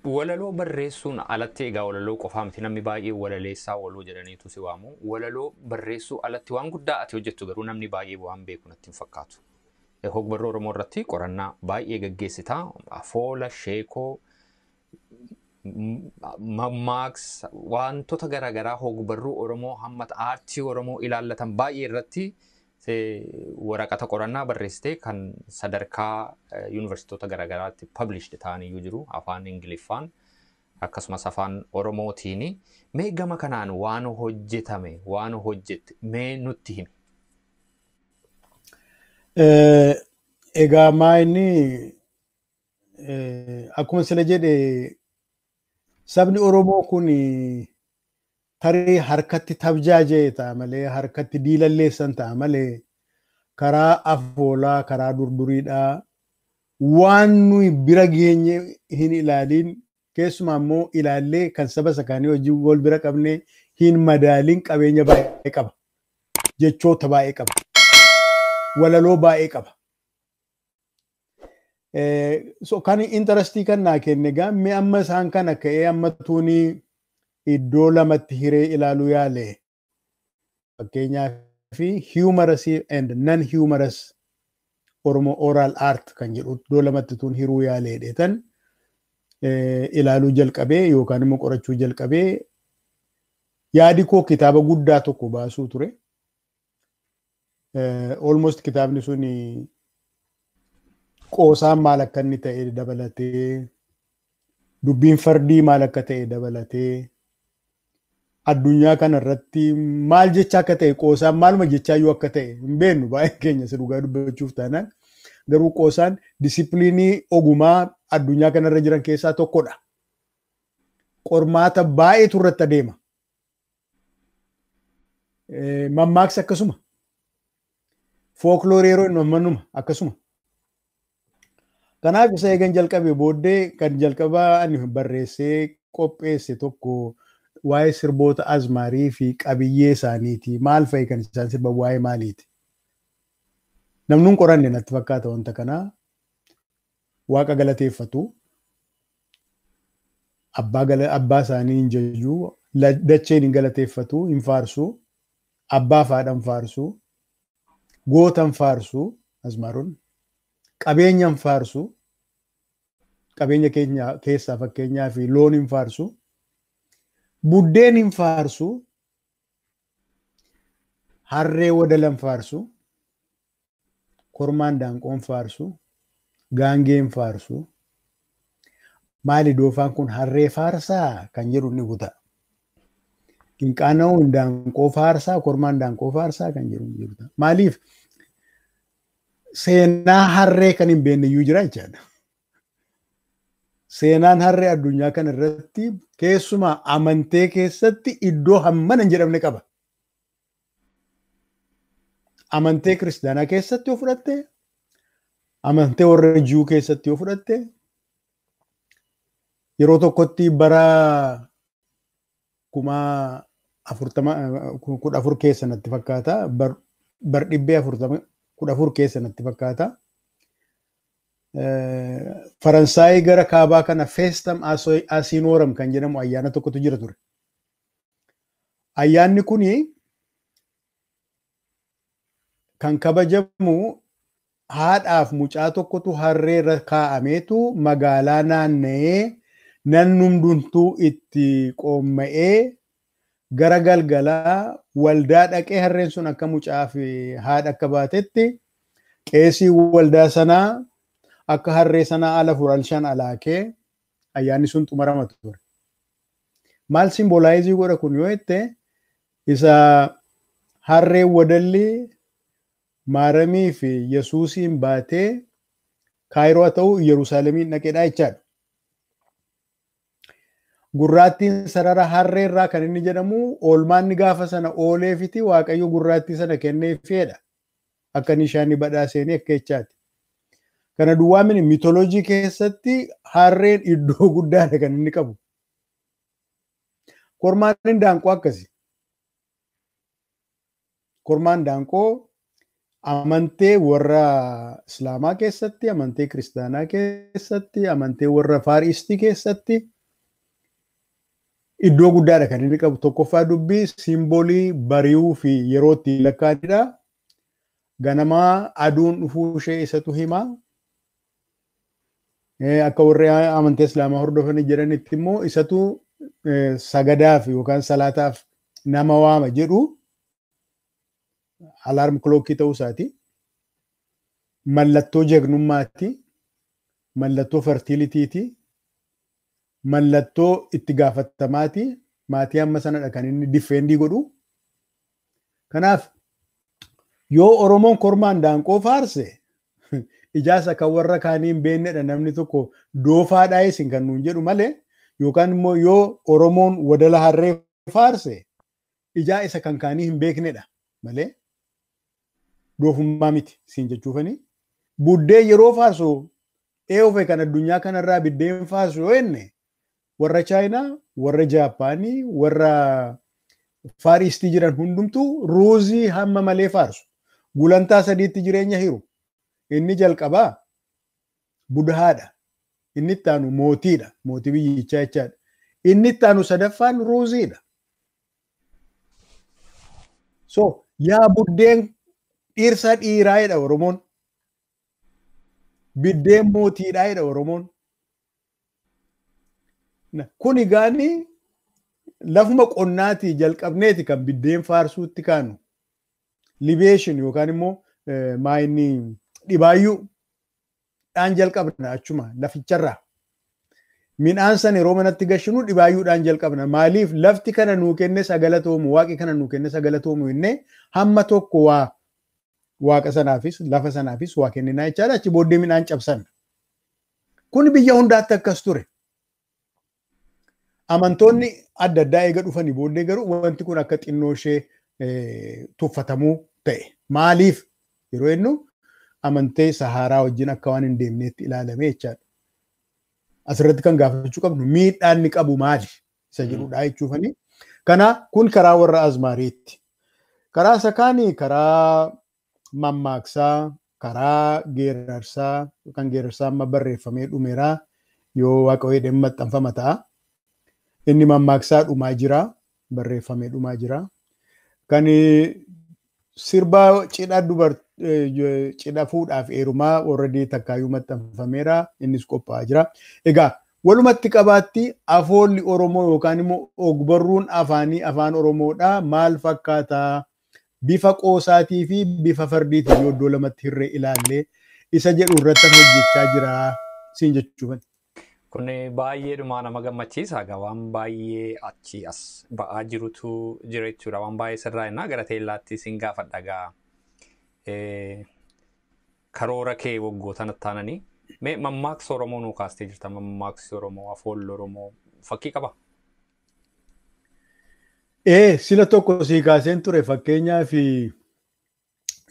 Walaloo barreessuun alatti egaa walaloo qofaa miti namni baay'ee walaleessaa waloo jedhaniitu si waamu. Walaloo barreessuu alatti waan guddaa ati hojjettu garuu namni baay'ee waan beeku natti hin fakkaatu. Hogbarruu Oromoo irratti qorannaa baay'ee gaggeessitaa. Afoola, sheekoo, mammaaksa wantoota garaagaraa hogbarruu Oromoo hamma aartii Oromoo ilaallatan baay'ee irratti waraqata qorannaa barreessitee kan sadarkaa yuunivarsiitoota garaagaraatti published ta'anii jiru afaan Ingiliffaan akkasumas afaan Oromootiin. Mee gama kanaan waan hojjetame waan hojjette mee nutti himi. Egaa maa inni akkuma sila jedhe sabni Oromoo kun tarii harkatti tabjaajee ta'a malee harkatti diilalleessan ta'a malee karaa afoolaa karaa durduriidhaa waan nuyi bira geenye hin ilaaliin keessumaa immoo ilaallee kan saba sakaanii hojii wal bira qabnee hin madaaliin qabeenya baay'ee qaba. Jechoota baay'ee qaba. Walaloo baay'ee qaba. So kan interestii kan naa kenne gaa mee amma isaan kana ka'ee amma tuuni iddoo lamatti hiree ilaaluu yaale fakkeenyaa fi humorous and non-humorous Oromo oral art kan jedhu iddoo lamatti tuun hiruu yaale dheetan ilaaluu jalqabee yookaan immoo qorachuu jalqabee yaadi koo kitaaba guddaa tokko baasuu ture. Almost kitaabni sun qoosaan maal akka inni ta'e dabalatee dubbiin fardii maal akka ta'e dabalatee addunyaa kana irratti maal jecha akka ta'e qoosaan maaluma jechaa yoo akka ta'e hin beeknu baay'een keenya si dhugaa dubbachuuf taanaan garuu qoosaan disipiliinii ogumaa addunyaa kana irra jiran keessaa tokkodha. Qormaata baay'eetu irratti adeema. Mammaaksa akkasuma. Fookiloorii yeroo inni manuma akkasuma. Kanaaf isa eegan jalqabe booddee kan jalqabaa ani barreessee qopheesse tokko waa'ee sirboota azmaarii fi qabiyyee isaaniiti. Maal fa'i kan isaan sirban waa'ee maaliiti? Namni hin qoranne natti fakkaata wanta kanaa. Waaqa galateeffatu. Abbaa isaanii hin jajuu. Dacheen hin galateeffatu, hin faarsu. Abbaa fi haadha hin faarsu. Goota hin faarsu azmaaroonni. Qabeenya hin faarsu. Qabeenya keenya keessaa fakkeenyaa fi loon hin faarsu. Buddeen hin faarsu. Harree wadala hin faarsu. Kormaan daanqoo hin faarsu. Gaangee hin faarsu. Maali doofaan kun harree faarsaa kan jedhu ni kuta. Qinqaana'uun daanqoo faarsaa, kormaan daanqoo faarsaa kan jedhu ni kuta. Maaliif seenaa harree kan hin beekne iyyuu jira jechaadha. Seenaan harree addunyaa kana irratti keessumaa amantee keessatti iddoo hammana hin jedhamne qaba. Amantee kiristaanaa keessatti yoo fudhatte, amantee warra Jiyuu keessatti yoo fudhatte, yeroo tokkotti bara 14 keessa natti fakkaata. Bar 14 keessa natti fakkaata. Faransaayii gara kaabaa kana feestam asiinooram kan jedhamu ayyaana tokkotu jira ture. Ayyaanni kuni kan kabajamu haadhaaf mucaa tokkotu harree irra kaa'ameetu magaalaa naanna'ee nannumduntuu itti qoomma'ee gara galgalaa waldaa dhaqee harreen sun akka mucaa fi haadha akka baatetti qeesii waldaa sanaa akka harree sanaa ala furalshan alaakee ayyaanni sun xumurama ture. Maal simbolaayizii godha kun yoo jette isa harree wadalli maaramii fi Yesuusiin baatee Kaayiroo ta'uu Yerusaalemiin dhaqeedha jechaadha. Gurraattiin sarara harree irraa kan inni jedhamu oolmaanni gaafa sana ooleefiti Waaqayyo gurraattii sana kenneefidha. Akka nishaanni badhaaseenii akka jechaati. Kana duwwaa mini mitoloojii keessatti harreen iddoo guddaadha kan inni qabu. Kormaan daanqoo akkasi. Kormaan daanqoo amantee warra Islaamaa keessatti, amantee Kiristaanaa keessatti, amantee warra Faaristii keessatti iddoo guddaadha kan inni qabu. Tokkoffaa dubbii simboolii bari'uu fi yeroo itti lakkaa'anidha. Ganamaa aduun dhufuu ishee isatu himaa. Akka warri amantee Islaamaa hordofanii jedhanitti immoo isatu sagadaaf yookaan salaataaf nama waama jedhu alaarm kilookkii ta'uu isaati. Mallattoo jagnummaati. Mallattoo fertilitiiti. Mallattoo itti gaafatamaati. Maatii amma sanadha kan inni difeendii godhu. Kanaaf yoo Oromoon kormaan daanqoo faarse ijaasa kan warra kaanii hin beennedha namni tokko doofaadhaa isin kan nuun jedhu malee yookaan immoo yoo Oromoon wadala harree faarse ijaa isa kan kaanii hin beeknedha malee doofummaa miti siin jechuufani. Buddeen yeroo faarsu ofe kan addunyaa kanarraa biddeen faarsu yoo jenne warra Chaayinaa, warra Jaappaanii, warra Faaristii jiran hundumtuu ruuzii hamma malee faarsu. Gulantaa sadiitti jireenya hiru. Inni jalqabaa Budahaadha. Inni itti aanu mootiidha. Mootii biyyichaa jechaadha. Inni itti aanu sadaffaan ruuziidha. So yaa buddeen dhirsa dhiiraadha Oromoon. Biddeen mootiidhaadha Oromoon. Kun egaani lafuma qonnaatii jalqabneeti kan biddeen faarsuutti kaanu. Libation yookaan immoo maayinni dhibaayyuu dhaan jalqabna achuma laficharraa. Midhaan san yeroo manatti gashinu dhibaayyuudhaan jalqabna. Maaliif lafti kana nuu kenne sagalatoomu waaqi kana nuu kenne sagalatoomu innee hamma tokko waaqa sanaafis lafa sanaafis waa kenninaa jechaadha. Achi booddee midhaan cabsan. Kun biyya hundaatti akkas ture. Amantoonni adda addaa eega dhufanii booddee garuu wanti kun akka xinnoo ishee tuffatamuu ta'e. Maaliif yeroo jennu amantee Saharaa wajjin akka waan hin deemneetti ilaalame jechaadha. Asirratti kan gaafachuu qabnu miidhaan ni qabu maali isa jedhudha jechuufani. Kana kun karaa warra azmaariitti. Karaa sakaanii karaa mammaaksaa, karaa geerarsaa kan geerarsaa amma barreeffamee dhumeeraa yoo Waaqayyoo jedhee maxxanfama ta'a. Inni mammaaksaa dhumaa jira, barreeffamee dhumaa jira. Kan sirba cidha fuudhaaf heerumaa already takkaayyuu maxxanfameera, innis qophaa'aa jira. Egaa walumatti qabaatti afoolli Oromoo yookaan immoo hogbarruun afaan Oromoodhaa maal fakkaataa? Bifa qoosaatii fi bifa fardiitiin yoo iddoo lamatti hirree ilaallee isa jedhu irratti hojjechaa jira siin jechuudha. Kun baay'eedhuma nama gammachiisa. Waan baay'ee achi as ba'aa jirutu jira jechuudha. Waan baay'ee sirraa innaa gara teellaatti siin gaafadha gaa. Karoora kee waggoota nattaananii. Mee mammaaksa Oromoo nuu kaastee jirta. Mammaaksi Oromoo, afoolli Oromoo fakkii qaba? Sila tokko sii kaaseen ture fakkeenyaaf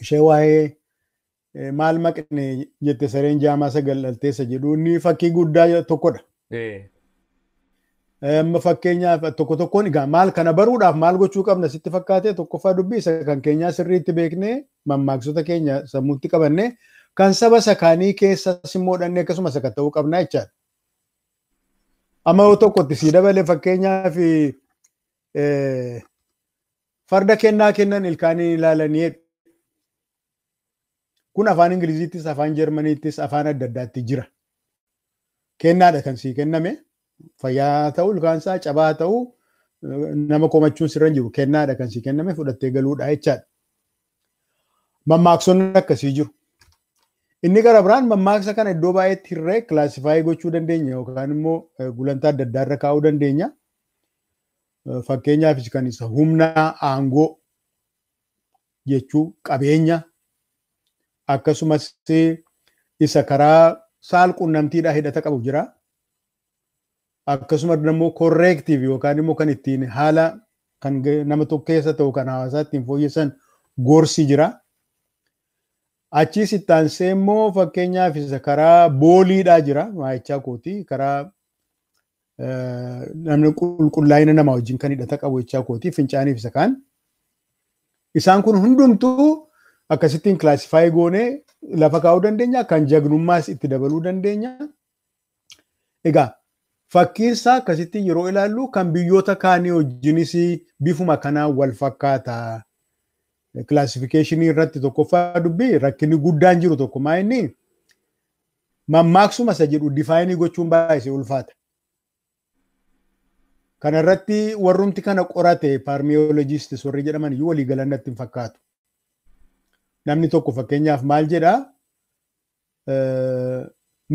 ishee waa'ee maal maqne jette sareen jaamaa sagal dhalteessa jedhu inni fakkii guddaa tokkodha. Fakkeenyaaf tokko tokkoon egaa maal kana baruudhaaf maal gochuu qabna sitti fakkaatee tokkoffaa dubbii isa kan keenyaa sirriitti beeknee mammaaksota keenya sammuutti qabannee kan saba sakaanii keessas immoo dhannee akkasumas akka ta'uu qabnaa jechaadha. Amma yoo tokkotti sii dabalee fakkeenyaaf farda kennaa kennan ilkaanii ilaalanii kun afaan Ingiliziittis afaan Jarmaniittis afaan adda addaatti jira. Kennaadha kan sii kenname fayyaa ta'uu ilkaansaa cabaa ta'uu nama komachuun sirra jiru kennaadha kan sii kenname fudhattee galuudha jechaadha. Mammaaksonni akkasii jiru. Inni gara biraan mammaaksa kana iddoo baay'eetti hirree kilaasifaayii gochuu dandeenya yookaan immoo gulantaa adda addaa irra kaa'uu dandeenya. Fakkeenyaaf kan isa humna aangoo jechuu qabeenya akkasumas isa karaa saalquunnamtiidhaa hidhata qabu jira. Akkasumas immoo corrective yookaan immoo kan ittiin haala kan nama tokko keessa ta'u kan hawaasaa ittiin fooyyessan gorsi jira. Achis ittaansee immoo fakkeenyaaf isa karaa booliidhaa jira maayichaa kooti karaa namni qulqullaa'ina namaa wajjin kan hidhata qabu jechaa kooti fincaaniif isa kaan. Isaan kun hundumtuu akkasittiin kilaasifaayii goonee lafa kaa'uu dandeenya kan jagnummaas itti dabaluu dandeenya. Egaa fakkiinsaa akkasittiin yeroo ilaallu kan biyyoota kaanii wajjinis bifuma kanaa wal fakkaataa. Kilaasifikeeshinii irratti tokkoffaa dubbii rakkinni guddaan jiru tokko maa inni mammaaksuma isa jedhu difaayinii gochuun baay'ee ulfaata. Kana irratti warrumti kana qorate paarmiyoolojistis warri jedhaman iyyuu walii galannatti hin fakkaatu. Namni tokko fakkeenyaaf maal jedhaa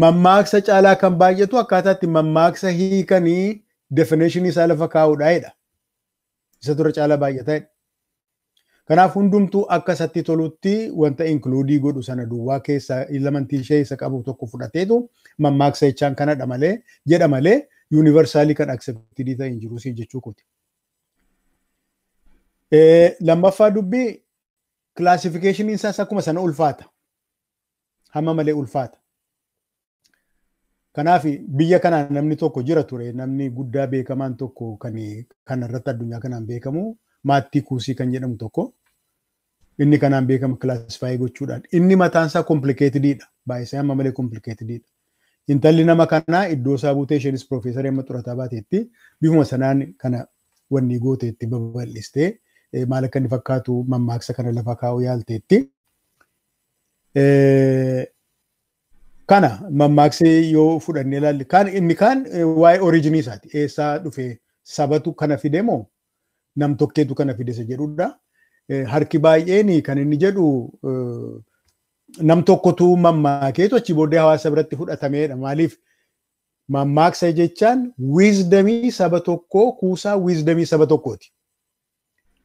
mammaaksa caalaa kan baay'atu akkaataatti mammaaksa hiikanii defineeshinii isaa lafa kaa'uudhaa jedha. Isa dura caalaa baay'ata. Kanaaf hundumtuu akka isatti tolutti wanta inkluudii godhu sana duwwaa keessa ilamantii ishee isa qabu tokko fudhateetu mammaaksa jechaan kanadha malee jedha malee yuuniversaalii kan acceptedii ta'e hin jiru jechuu kooti. Lammaffaa dubbii kilaasifikeeshiniin isaas akkuma sana ulfaata. Hamma malee ulfaata. Kanaaf biyya kanaan namni tokko jira ture namni guddaa beekamaan tokko kan irratti addunyaa kanaan beekamu Maattii Kuusii kan jedhamu tokko. Inni kanaan beekama kilaasifaayii gochuudhaan. Inni mataansaa komplikeetididha. Baay'isee hamma malee komplikeetididha. Intalli nama kanaa iddoo isaa buutee isheenis piroofeesarii amma xurataa baateetti bifuma sanaan kana wanni gooteetti babal'istee maal akka inni fakkaatu mammaaksa kana lafa kaa'uu yaalteetti. Kana mammaaksee yoo fudhannee ilaalle inni kaan waa'ee oriijinii isaati. Eessaa dhufee sabatu kana fide moo nam tokkeetu kana fide isa jedhudha. Harki baay'een kan inni jedhu nam tokkotu mammaakeetu achi booddee hawaasa biratti fudhatameedha. Maaliif mammaaksa jechaan wiizdamii saba tokkoo kuusaa wiizdamii saba tokkooti.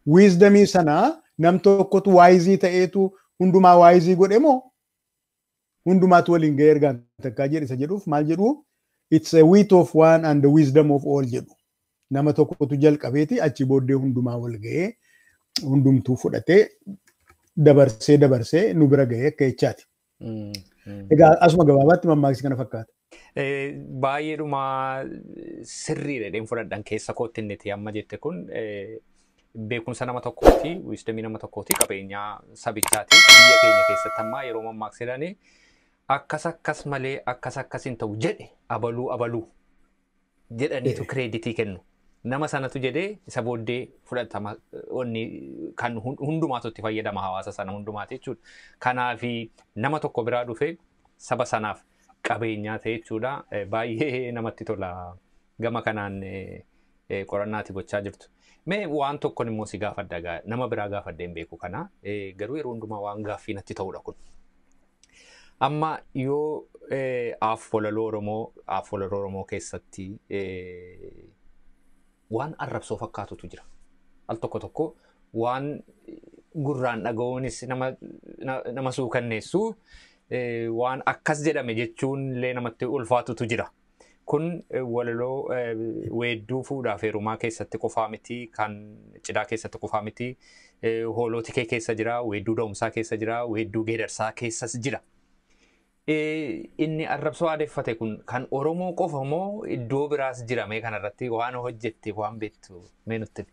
Wiizdamii sanaa nam tokkotu waayizii ta'eetu hundumaa waayizii godhe moo hundumaatu waliin ga'ee ergaan takkaa jedhe isa jedhuuf maal jedhu it's a wit of one and the wisdom of all jedhu. Nama tokkotu jalqabeeti achi booddee hundumaa wal ga'ee hundumtuu fudhatee dabarsee nu bira ga'ee akka jechaati. Egaa asuma gabaabaatti mammaaksi kana fakkaata. Baay'eedhuma sirriidha dheen fudhadhan keessa kootti inni amma jette kun beekumsa nama tokkooti, wisdamii nama tokkooti, qabeenyaa sabichaati. Biyya keenya keessatti ammaa yeroo mammaaksiidhaani akkas malee akkas hin ta'u jedhe abaluu jedhaniitu kireeditii kennu. Nama sanatu jedhee isa booddee fudhatama kan hundumaatu itti fayyadama hawaasa sana hundumaati jechuudha. Kanaafi nama tokko biraa dhufee saba sanaaf qabeenyaa ta'e jechuudha. Baay'ee namatti tola gama kanaan qorannaati gochaa jirtu. Mee waan tokkon immoo si gaafadha nama biraa gaafadhee hin beeku kana garuu yeroo hundumaa waan gaaffii natti ta'udha kun. Amma yoo walaloo Oromoo keessatti waan arrabsoo fakkaatutu jira. Al tokko waan gurraan dhaga'uunis nama suukanneessu waan akkas jedhame jechuun illee namatti ulfaatutu jira. Kun walaloo weedduu fuudhaaf heerumaa keessatti qofaa miti, kan cidhaa keessatti qofaa miti, hooloti kee keessa jira, weedduu da'umsaa keessa jira, weedduu geedarsaa keessas jira. Inni arrabsoo aadeffate kun kan Oromoo qofa moo iddoo biraas jira mee kanarratti waan hojjette waan beektu mee nutti?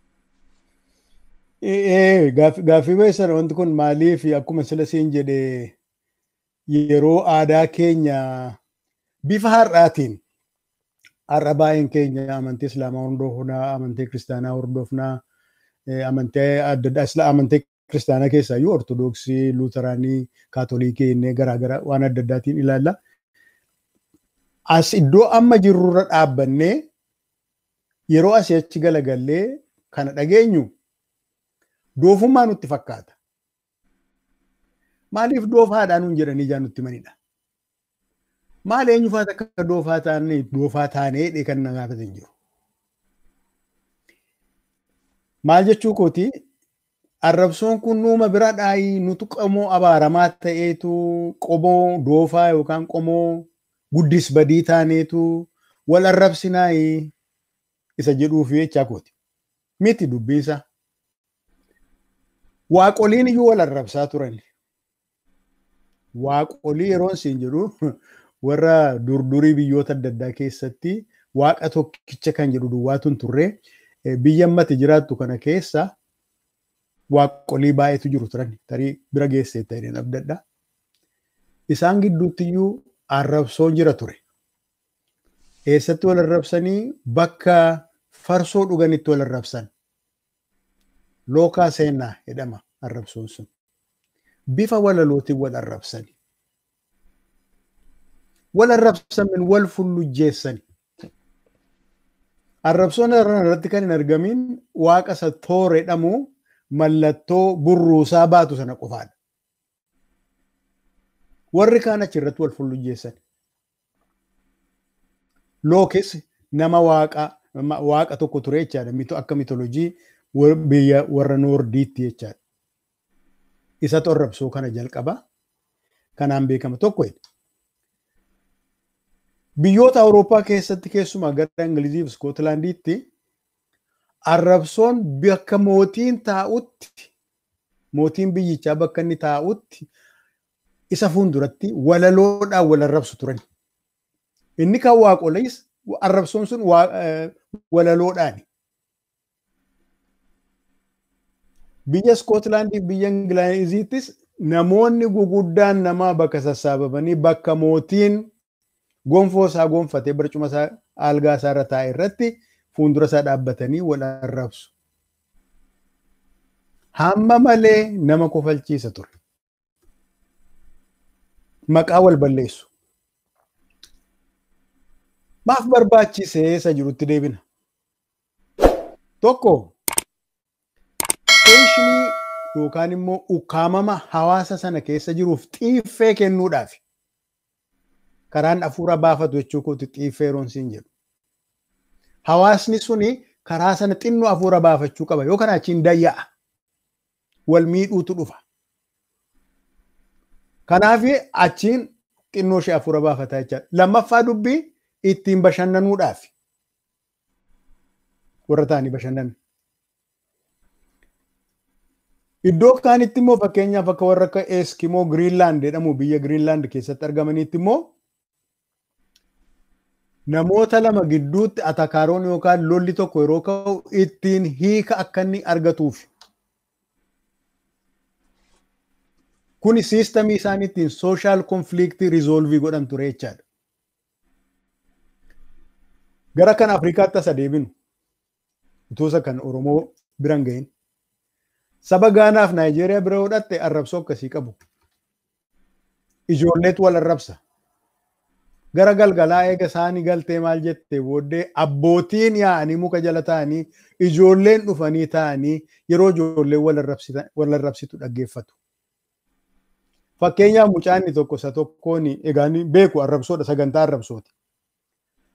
Gaaffii beeksisa wanti kun maaliif akkuma sila siin jedhe yeroo aadaa keenya bifa har'aatiin har'a baay'een keenya amantii Islaamaa hordofnaa, amantii Kiristaanaa hordofnaa, amantii adda addaa amantii Kiristaanaa keessaa iyyuu Ortodoksii, Luuteraanii, Kaatolikii innee garaagaraa waan adda addaatiin ilaalla. As iddoo amma jirrurra dhaabbannee yeroo asii achi galagallee kana dhageenyu doofummaa nutti fakkaata. Maaliif doofaadhaan hin jedhanii ijaan nutti manidha? Maal eenyufaat akka doofaa taanee kan na gaafatan jiru. Maal jechuu kooti arrabsoon kun nuuma bira dhaayii nutu qomoo abaaramaa ta'eetu qomoo doofaa yookaan qomoo guddis badii taaneetu wal arrabsinaayii isa jedhuuf jechaa kooti. Miti dubbiinsa. Waaqoliin iyyuu wal arrabsaa turan. Waaqolii yeroon siin jedhu warra durdurii biyyoota adda addaa keessatti waaqa tokkicha kan jedhu duwwaatuun turre biyya ammatti jiraattu kana keessa waaqolii baay'eetu jiru turan tarii bira geessee ta'een abdadha. Isaan gidduutti iyyuu arrabsoon jira ture. Eessatti wal arrabsanii bakka farsoo dhuganitti wal arrabsan. Lookaa seenaa jedhama arrabsoon sun. Bifa walalootiin wal arrabsanii. Wal arrabsamin wal fullujjeessani. Arrabsoon irratti kan hin argamin waaqa isa toore jedhamu mallattoo burruusaa baatu sana qofaadha. Warri kaan achirratti wal fullujjeessani. Lookis nama waaqa tokko ture jechaadha. Akka mitolojii biyya warra noordiitti jechaadha. Isatu arrabsoo kana jalqaba. Kanaan beekama tokko jedha. Biyyoota Awurooppaa keessatti keessumaa gara Ingilizii fi Iskootlaandiitti arrabsoon bakka mootiin taa'utti, mootiin biyyichaa bakka inni taa'utti isa fuulduratti walaloodhaan wal arrabsu turan. Inni kan waaqolees arrabsoon sun walaloodhaani. Biyya Iskootlaandii fi biyya Ingiliziittis namoonni guguddaan namaa bakka sassaabamanii bakka mootiin gonfoo isaa gonfatee barcuma isaa algaa isaa irra taa'e irratti fuuldura isaa dhaabbatanii wal arrabsu. Hamma malee nama kofalchiisa ture. Maqaa wal balleessu. Maaf barbaachisee isa jirutti deebina. Tokko tensionii yookaan immoo ukkaamama hawaasa sana keessa jiruuf xiiffee kennuudhaaf karaan hafuura baafatu jechuu kooti xiiffee yeroon siin jedhu. Hawaasni suni karaa sana xinnoo hafuura baafachuu qaba yoo kana achiin dayya'a wal miidhuutu dhufa. Kanaaf achiin xinnoo ishee hafuura baafataa jechaadha. Lammaffaa dubbii ittiin bashannanuudhaaf warra ta'anii bashannan. Iddoo kaanitti immoo fakkeenyaaf akka warra akka Eskimoo Greenland jedhamu biyya Greenland keessatti argamanitti immoo namoota lama gidduutti atakaaroon yookaan lolli tokko yeroo ka'u ittiin hiika akka inni argatuuf. Kuni siistamii isaan ittiin social conflict resolve godhan ture jechaadha. Gara kan Afrikaatti as adeeminu utuusa kan Oromoo biran ga'in. Saba Gaanaaf Naayijeeriyaa bira hodhatte arrabsoo akkasii qabu. Ijoolleetu wal arrabsa. Gara galgalaa eega isaanii galtee maal jette booddee abbootiin yaa'anii muka jala ta'anii ijoolleen dhufanii ta'anii yeroo ijoolleen wal arrabsitu dhaggeeffatu. Fakkeenyaaf mucaan tokko isa tokkoon egaa beeku arrabsoodha sagantaa arrabsooti.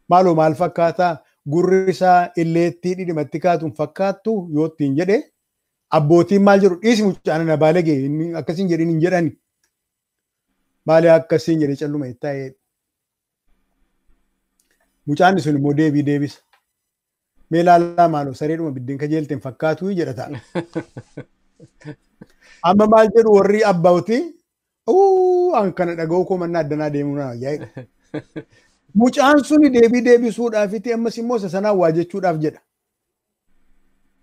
Maaloo maal fakkaataa gurri isaa illeettii dhidhimatti kaatuun fakkaattu yoo ittiin jedhe abbootiin maal jedhu dhiisi mucaan na baalagee inni akkasiin jedhin hin jedhani. Maalee akkasiin jedhe calluma ittaa'ee. Mucaan sun immoo deebisa. Mee ilaalaa maaloo sareedhuma biddeen kajeelteen fakkaatu jedha ta'a. Amma maal jedhu warri abbootii an kana dhaga'uu koo mannaa addanaa deemuu naa yaa'edha. Mucaan suni deebisuudhaafiti ammas immoo isa sanaa waa jechuudhaaf jedha.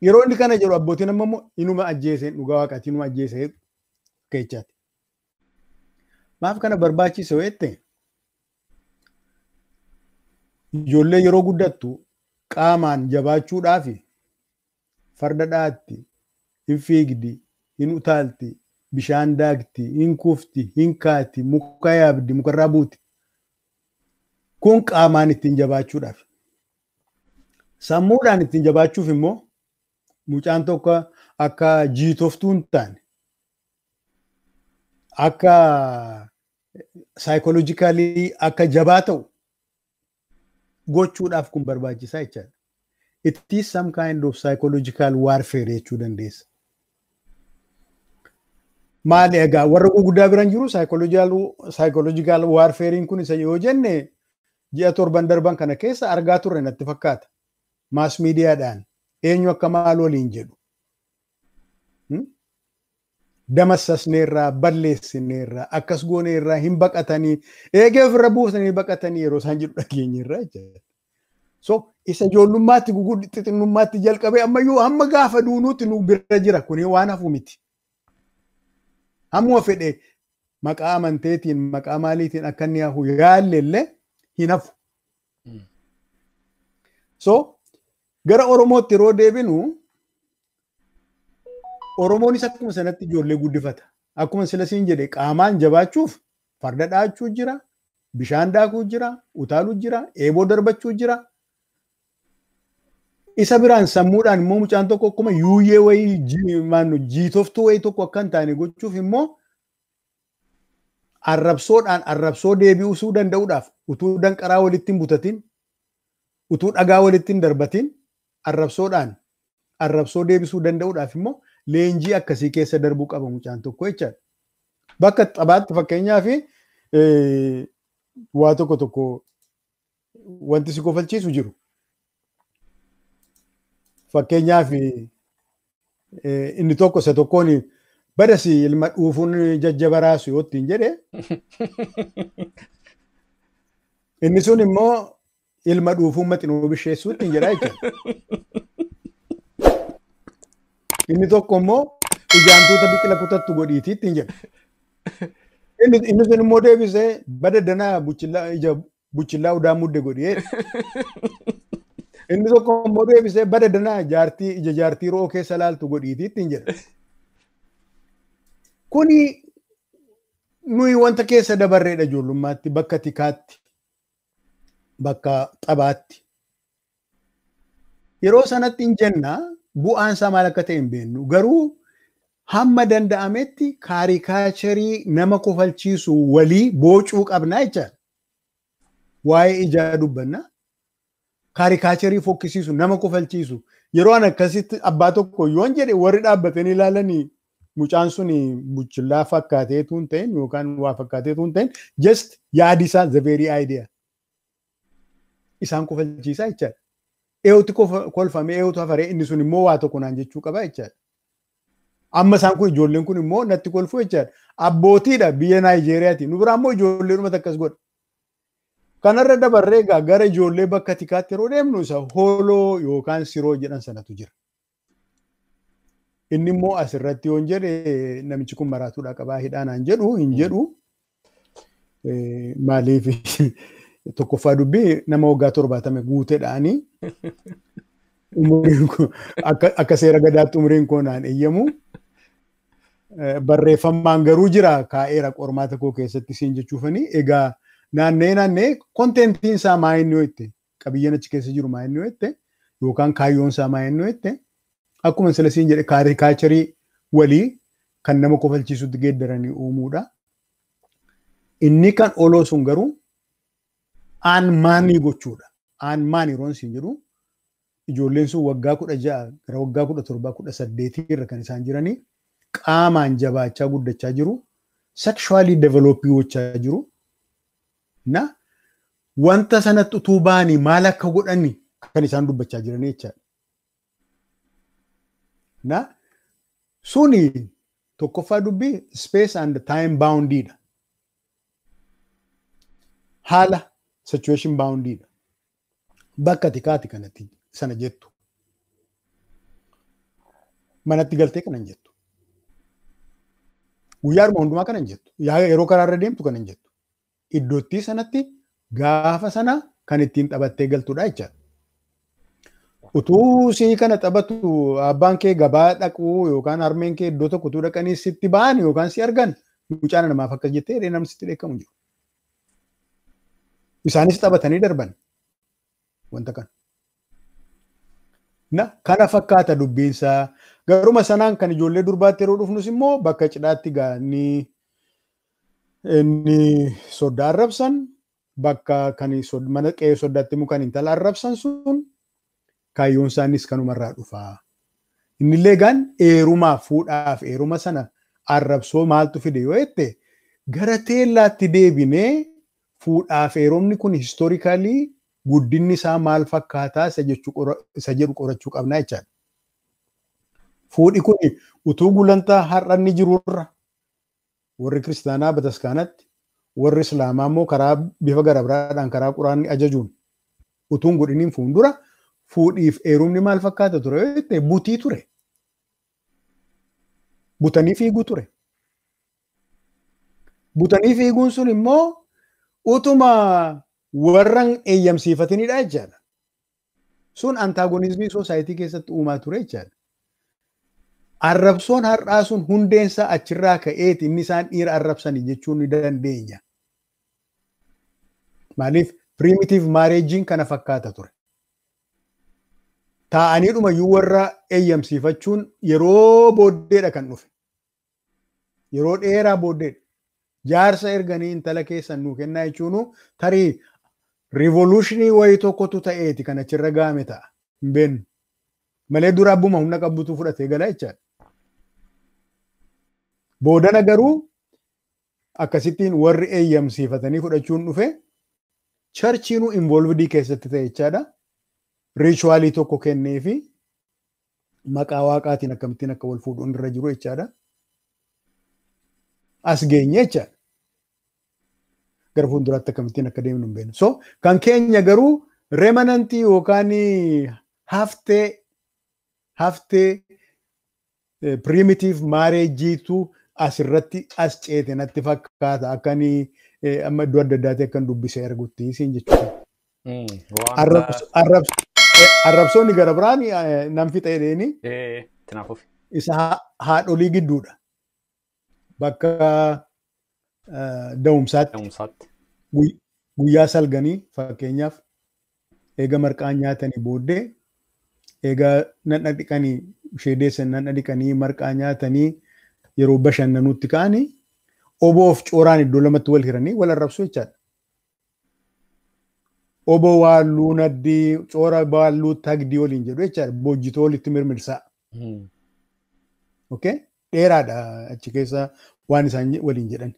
Yeroo inni kana jedhu abbootiin amma immoo inuma ajjeesee dhugaa waaqaatti inuma ajjeesee keechaati. Maaf kana barbaachise weette ijoollee yeroo guddattu qaamaan jabaachuudhaaf farda dhaatti, hin fiigdi, hin utaalti, bishaan daakti, hin kufti, hin kaati, muka yaabdi, mukarraa buuti. Kun qaamaan ittiin jabaachuudhaaf. Sammuudhaan ittiin jabaachuuf immoo mucaan tokko akka jiitoftuu hin taane akka saayikooloojikalii akka jabaa ta'u gochuudhaaf kun barbaachisaa jechaadha. It is some kind of psychological warfare jechuu dandeessa. Maali egaa warra guguddaa biran jiru psychological warfarein kun isa yoo jenne ji'a torban darban kana keessa argaa turre natti fakkaata. Maas miidiyaadhaan eenyu akka maal waliin jedhu. Damassasneerraa balleessineerraa akkas gooneerraa hin baqatanii eegee ofirra buusanii baqatanii yeroo isaan jedhu dhageenyeerraa jechuudha. So isa ijoollummaatti guguddi xixinnummaatti jalqabee ammayyuu hamma gaafa duunuutti nu bira jira kuni waan hafu miti. Hammuma fedhe maqaa amanteetiin maqaa maaliitiin akka inni hafu yaallellee hin hafu. So gara Oromootti yeroo deebinu Oromoonis akkuma sanatti ijoollee guddifata. Akkuma sila siin jedhe qaamaan jabaachuuf farda dhaachuu jira, bishaan daakuu jira, utaaluu jira, eeboo darbachuu jira. Isa biraan sammuudhaan immoo mucaan tokko akkuma yuuyyee wayii jiitoftuu wayii tokko akka hin taane gochuuf immoo arrabsoodhaan arrabsoo deebi'uu danda'uudhaaf utuu danqaraa walitti hin butatin, utuu dhagaa walitti hin darbatin arrabsoodhaan arrabsoo deebisuu danda'uudhaaf immoo leenjii akkasii keessa darbuu qaba mucaan tokko jechaadha. Bakka taphaatti fakkeenyaaf waa tokko wanti si kofalchiisu jiru. Fakkeenyaaf inni tokko isa tokkoon badasi ilma dhuufuun jajjabaraasu yoo ittiin jedhe inni sun immoo ilma dhuufuun maxinoo bisheessuu ittiin jedha jechuudha. Inni tokko immoo ijaantuuta biqila kutattu godhiitii ittiin jedha. Inni sun immoo deebisee bada danaa buchillaa udaan mudde godhee. Inni tokko immoo deebisee bada danaa ija jaartii ro'oo keessa laaltu godhiitii ittiin jedha. Kuni nuyi wanta keessa dabarreedha ijoollummaatti bakka tikaatti. bakka xabaatti. Yeroo sanatti hin jenna bu'aan isaa maal akka ta'e hin beeknu. Garuu hamma danda'ametti kaarikaacharii nama kofalchiisu walii boocuu qabnaa jecha. Waa'ee ijaa dubbanna. Kaarikaacharii fokkisiisu nama kofalchiisu. Yeroo an akkasitti abbaa tokko yoon jedhe warri dhaabbatanii ilaalanii mucaan sun buchillaa fakkaateetu hin ta'in yookaan waa fakkaateetu hin ta'in just yaadi isaa the very idea. Isaan kofalchiisaa jechaadha. Eewutti kolfame eewutu hafaree inni sun immoo waa tokko naan jechuu qaba jechaadha. Amma isaan kun ijoolleen kun immoo natti kolfuu jechaadha. Abbootiidha biyya Naayijeeriyaati. Nu biraa immoo ijoollee dhumata akkas godha. Kanarra dabarree egaa gara ijoollee bakka tikaatti yeroo deemnu isa hooloo yookaan siroo jedhan sanatu jira. Inni immoo asirratti yoon jedhe namichi kun maraatuudha qabaa hidhaanaan jedhu hin jedhu. Maaliif tokkoffaa dubbii nama waggaa 70 guuteedhaanii umuriin kun akka seera gadaatti umuriin koo naan eeyyamu. Barreeffamaan garuu jira kaa'eera qormaata koo keessatti siin jechuufanii egaa naannee kontentiin isaa maa inni ho'ette qabiyyeen achi keessa jiru maa inni ho'ette yookaan kaayyoon isaa maa inni ho'ette akkuma sila siin jedhe kaarikaacharii walii kan nama kofalchiisutti geeddaranii uumuudha. Inni kan oloo sun garuu aan maanii gochuudha. Aan maanii roon siin jedhu ijoolleen sun waggaa 16 gara waggaa 17 18 irra kan isaan jiranii qaamaan jabaachaa guddachaa jiru. Sexually developii gochaa jiru. Na wanta sanatti utuu baanii maal akka godhani kan isaan dubbachaa jiran jechaadha. Na suni tokkoffaa dubbii space and time boundiidha. Haala situation boundiidha. Bakka tikaati kanatti sana jettu. Manatti galtee kanan jettu. Guyyaadhuma hundumaa kanan jettu. Yeroo karaarra deemtu kanan jettu. Iddootti sanatti gaafa sana kan ittiin taphattee galtuudha jechaadha. Utuu sii kana taphatu abbaan kee gabaa dhaquu yookaan harmeen kee iddoo tokko utuu dhaqanii sitti ba'an yookaan si argan mucaan namaaf akkas jettee namni sitti dheekkamu jiru. Isaanis taphatanii darban wanta kana. Kana fakkaata dubbiinsaa. Garuma sanaan kan ijoollee durbaatti yeroo dhufnus immoo bakka cidhaatti gaanii inni soddaa arrabsan bakka kan mana qe'ee soddaatti immoo kan intala arrabsan sun kaayyoon isaanis kanumarraa dhufaa. Innillee gaan eerumaa fuudhaaf eeruma sana arrabsoo maaltu fide yoo jette gara teellaatti deebinee fuudhaaf eerumni kun historikaalii guddinni isaa maal fakkaataa isa jedhu qorachuu qabnaa jechaadha. Fuudhi kun utuu gulantaa har'anni jirurra warri kiristaanaa bataskaanatti warri islaamaa immoo karaa bifa gara biraadhaan karaa quraanni ajajuun utuun godhiniin fundura fuudhiif eerumni maal fakkaata ture yoo jette butii ture. Butanii fiiguu ture. Butanii fiiguun sun immoo utuma warran eeyyamsiifatinidha jechaadha. Sun antaagonizmii soosaayitii keessatti uumaa ture jechaadha. Arrabsoon har'aa sun hundeensaa achirraa ka'eeti inni isaan dhiira arrabsanii jechuun ni dandeenya. Maaliif primitive marriagein kana fakkaata ture. Taa'aniidhuma iyyuu warra eeyyamsiifachuun yeroo booddeedha kan dhufe. Yeroo dheeraa booddeedha. Jaarsa erganii intala keessan nuu kennaa jechuun tarii revolutionii wayii tokkotu ta'eeti kan achirra gaame ta'a. Hin beeknu. Malee dura abbuma humna qabbutu fudhatee gala jechaadha. Boodana garuu akkasittiin warri eeyyamsiifatanii fudhachuun dhufe charchiinuu involvedii keessatti ta'e jechaadha. Richuwaalii tokko kennee fi maqaa waaqaatiin akkamittiin akka wal fuudhuun irra jiru jechaadha. As geenye jechaadha. Gara fuulduraatti akkamittiin akka deemnu hin beeknu. So kan keenya garuu remanantii yookaan haftee primitive marriageetu asirratti as ceete natti fakkaata akkanii amma iddoo adda addaatti akkan dubbisee argutti siin jechuudha. Arrabsoonni gara biraan nan fixa jedheeni isa haadholii gidduudha. Bakka da'umsaatti guyyaa salganii fakkeenyaaf eega marqaan nyaatanii booddee eega nanna dhiqanii sheedeessan nanna dhiqanii marqaa nyaatanii yeroo bashannanuutti ka'anii oboof cooraan iddoo lamatti wal hiranii wal arrabsu jechaadha. Oboo waalluu naddii coora waalluu tagdii waliin jedhu jechaadha. Boojjitoo walitti mirmirsaa. Okay? Dheeraadha achi keessa waan isaan waliin jedhan.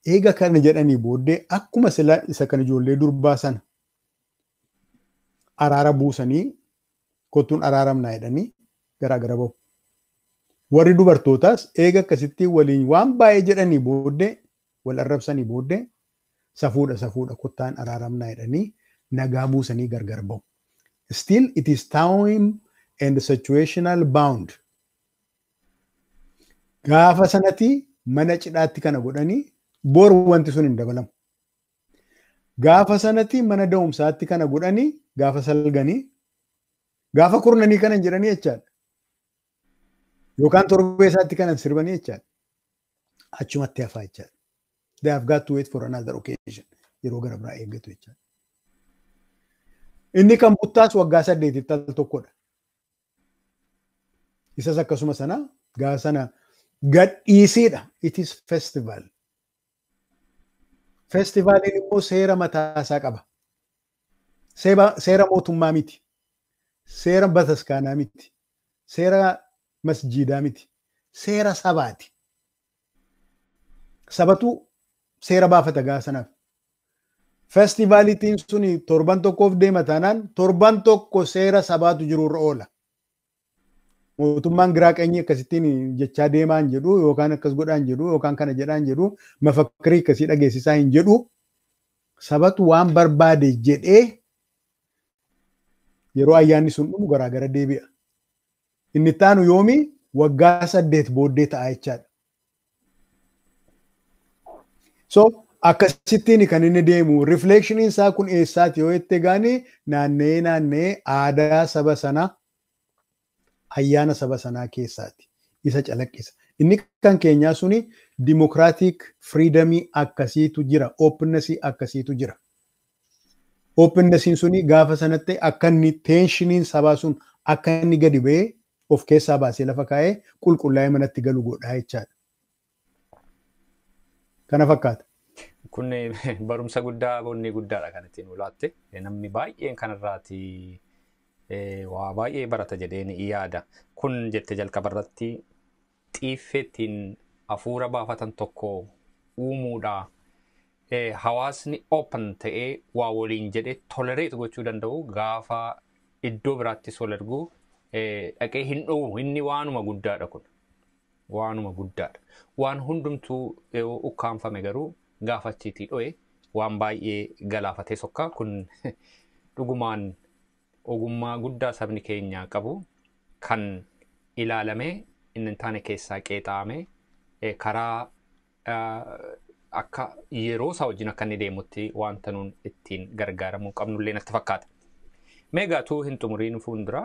Eega kana jedhanii booddee akkuma sila isa kan ijoollee durbaa sana araara buusanii kottuun araaramnaa jedhanii garaa bahu. Warri dubartootaas eega akkasitti waliin waan baay'ee jedhanii booddee wal arrabsanii booddee safuudha kottaan araaramnaa jedhanii nagaa buusanii gargar bahu. Still it is time and situational bound. Gaafa sanatti mana cidhaatti kana godhanii bor wanti sun hin dabalamu. Gaafa sanatti mana da'umsaatti kana godhanii gaafa salganii gaafa kurnanii kana hin jedhanii jechaadha. Yookaan torbee isaatti kana sirbanii jechaadha. Achumatti hafaa jechaadha. They have got to wait for another occasion. Yeroo gara biraa eeggatu jechaadha. Inni kan buttaas waggaa 8 al tokkodha. Isas akkasuma sana gaafa sana gadhiisiidha. It is festival. Festivaliin immoo seera mataasaa qaba. Seera mootummaa miti. Seera bataskaanaa miti. Seera masjiidaa miti. Seera sabaati. Sabatu seera baafata gaafa sanaaf. Festivaliitiin suni torban tokkoof deema taanaan torban tokko seera sabaatu jiruurra oola. Mootummaan giraa qeenyee akkasittiin jechaa deemaan jedhu yookaan akkas godhaan jedhu yookaan kana jedhaan jedhu mafakkirii akkasii dhageessisaa hin jedhu sabatu waan barbaade jedhee yeroo ayyaanni sun dhumu garaagara deebi'a. Inni taanu yoomi waggaa 8 booddee ta'a jechaadha. So akkasittiin kan inni deemu reflectioniin isaa kun eessaati yoo jette gaanii naannee aadaa saba sanaa ayyaana saba sanaa keessaati. Isa calaqqisa. Inni kan keenyaa suni democratic freedomii akkasiitu jira. Opennessii akkasiitu jira. Opennessiin suni gaafa sanatti akka inni tensioniin sabaa sun akka inni gadi ba'ee of keessaa baasee lafa kaa'ee qulqullaa'ee manatti galu godhaa jechaadha. Kana fakkaata. Kun barumsa guddaa bonni guddaadha kan ittiin ulaatte. Namni baay'een kanarraati waa baay'ee barata jedheen yaada. Kun jette jalqabarratti xiiffeettiin hafuura baafatan tokko uumuudha. Hawaasni open ta'ee waa waliin jedhee tolerate gochuu danda'u gaafa iddoo biraattis wal argu dhaqee hin dhoowwu. Inni waanuma guddaadha kun. Waanuma guddaadha. Waan hundumtuu ukkaanfame garuu gaafa achiitii dho'e waan baay'ee galaafatee sokka. Kun dhugumaan ogummaa guddaa sabni keenya qabu kan ilaalamee inni taane keessaa qeexaame karaa akka yeroo isaa wajjin akka inni deemutti wanta nuun ittiin gargaaramuu qabnullee natti fakkaata. Meegaatuu hin xumuriin fundura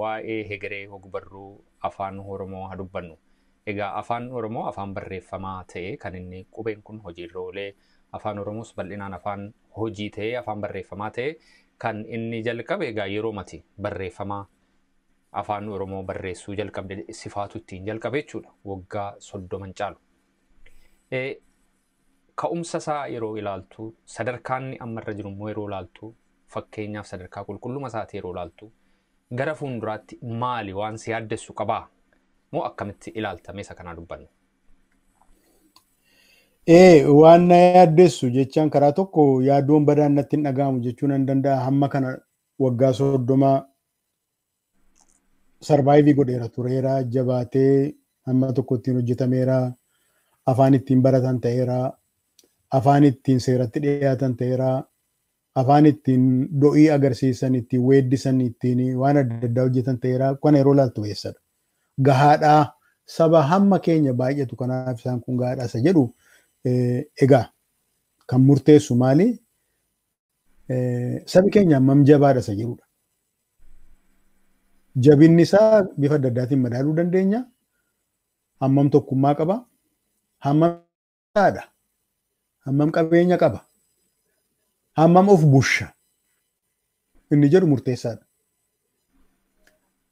waa'ee hegeree hogbarruu afaan Oromoo haa dubbannu. Egaa afaan Oromoo afaan barreeffamaa ta'e kan inni qubeen kun hojiirra oolee afaan Oromoos bal'inaan afaan hojii ta'e afaan barreeffamaa ta'e kan inni jalqabe egaa yeroo mati barreeffamaa afaan Oromoo barreessuu jalqabde sifaatu ittiin jalqabe jechuudha waggaa 30 caalu. Ka'umsa isaa yeroo ilaaltu sadarkaan ammarra jiru immoo yeroo ilaaltu fakkeenyaaf sadarkaa qulqulluma isaati yeroo ilaaltu gara fuulduraatti maali waan si yaaddessu qabaa moo akkamitti ilaaltame isa kanaa dubbannu? Waan na yaaddessu jechaan karaa tokko yaadoon badaan natti hin dhaga'amu jechuun nan danda'a. Hamma kana waggaa 30 sarvaayivii godheera tureera jabaatee hamma tokko ittiin hojjetameera afaan ittiin baratan ta'eera afaan ittiin seeratti dhiyaatan ta'eera afaan ittiin do'ii agarsiisan ittiin weeddisan ittiin waan adda addaa hojjetan ta'eera. Kana yeroo ilaaltu eessadha. Gahaadhaa saba hamma keenya baay'atu kanaaf isaan kun gahaadhaa isa jedhu egaa kan murteessu maali? Sabi keenya hammam jabaadha isa jedhudha. Jabinni isaa bifa adda addaatiin madaaluu dandeenya. Hammam tokkummaa qaba? Hammam saadha? Hammam qabeenya qaba? hammam of busha inni jedhu murteessaadha.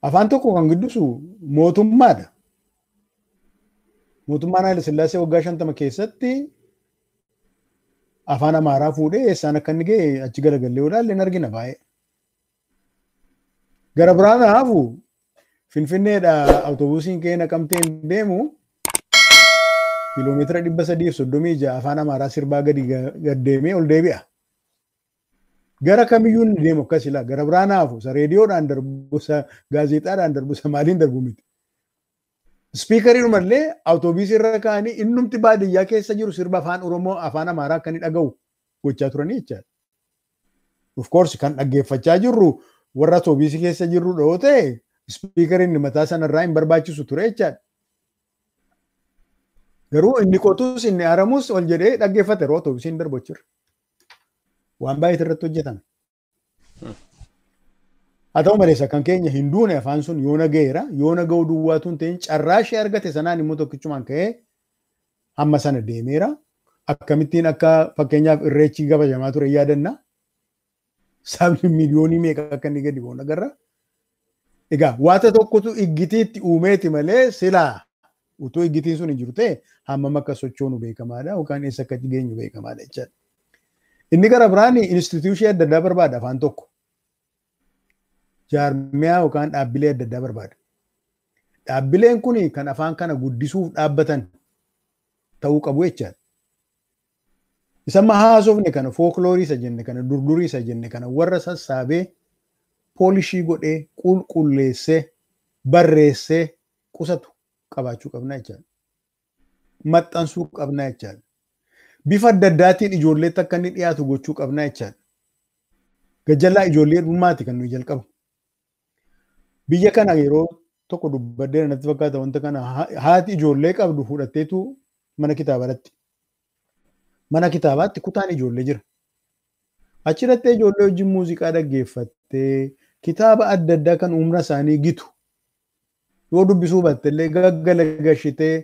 Afaan tokko kan giddusu mootummaadha. Mootummaan Haayile Sillaasee waggaa 50 keessatti afaan Amaaraa fuudhee eessaan akka inni ga'e achi garagallee yoo ilaalle argina baay'ee. Gara biraan haafu Finfinneedha awutobuusiin kee Naqamteen deemu kiiloomeetira 336 afaan Amaaraa sirbaa gadi deemee ol deebi'a. Gara kamiyyuu inni deemu akkas ilaa gara biraan haafu isa reediyoodhaan darbu isa gaazexaadhaan darbu isa maaliin darbu miti. Spiikariin malee awutobuusii irra kaanii innumti baadiyyaa keessa jiru sirba afaan Oromoo afaan Amaaraa akka inni dhaga'u gochaa turanii jechaadha. Of course kan dhaggeeffachaa jirru warra awutobuusii keessa jirru dhoo ta'e spiikariin mataa sanarraa hin barbaachisu ture jechaadha. Garuu inni qotus inni aramus ol jedhee dhaggeeffate yeroo awutobuusiin darbu jira. Waan baay'ee irratti hojjetame. Haa ta'u malee kan keenya hin duune afaan sun yoo nagayeera yoo naga'u duwwaatu hin ta'in carraa ishee argate sanaan immoo tokkichumaan ka'ee hamma sana deemeera. Akkamittiin akka fakkeenyaaf irreechi kabajamaa ture yaadanna. Sabni miliyoonii meeqa akka inni gadi bu'u agarra. Egaa waanta tokkotu iggitiitti uumeeti malee silaa utuu iggitiin sun hin jiru ta'e hammam akka sochoonu beekamaadha yookaan eessa akka geenyu beekamaadha jechaadha. Inni gara biraan instituushii adda addaa barbaada afaan tokko. Jaarmiyaa yookaan dhaabbilee adda addaa barbaada. Dhaabbileen kun kan afaan kana guddisuuf dhaabbatan ta'uu qabu jechaadha. Isa haasofne kana fookiloorii isa jenne kana durdurii isa jenne kana warra sassaabee poolishii godhee qulqulleessee barreessee qusatu qabaachuu qabna jechaadha. Maxxansuu qabna jechaadha. Bifa adda addaatiin ijoolleetti akka inni dhiyaatu gochuu qabna jechaadha. Gajjallaa ijoollee dhummaati kan nuyi jalqabu. Biyya kana yeroo tokko dubbadee natti fakkaata wanta kana haati ijoollee qabdu fudhatteetu mana kitaabaatti. Mana kitaabaatti kutaan ijoollee jira. Achirratti ijoollee wajjin muuziqaa dhaggeeffattee kitaaba adda addaa kan umra isaanii gitu yoo dubbisuu battellee gaggalagashitee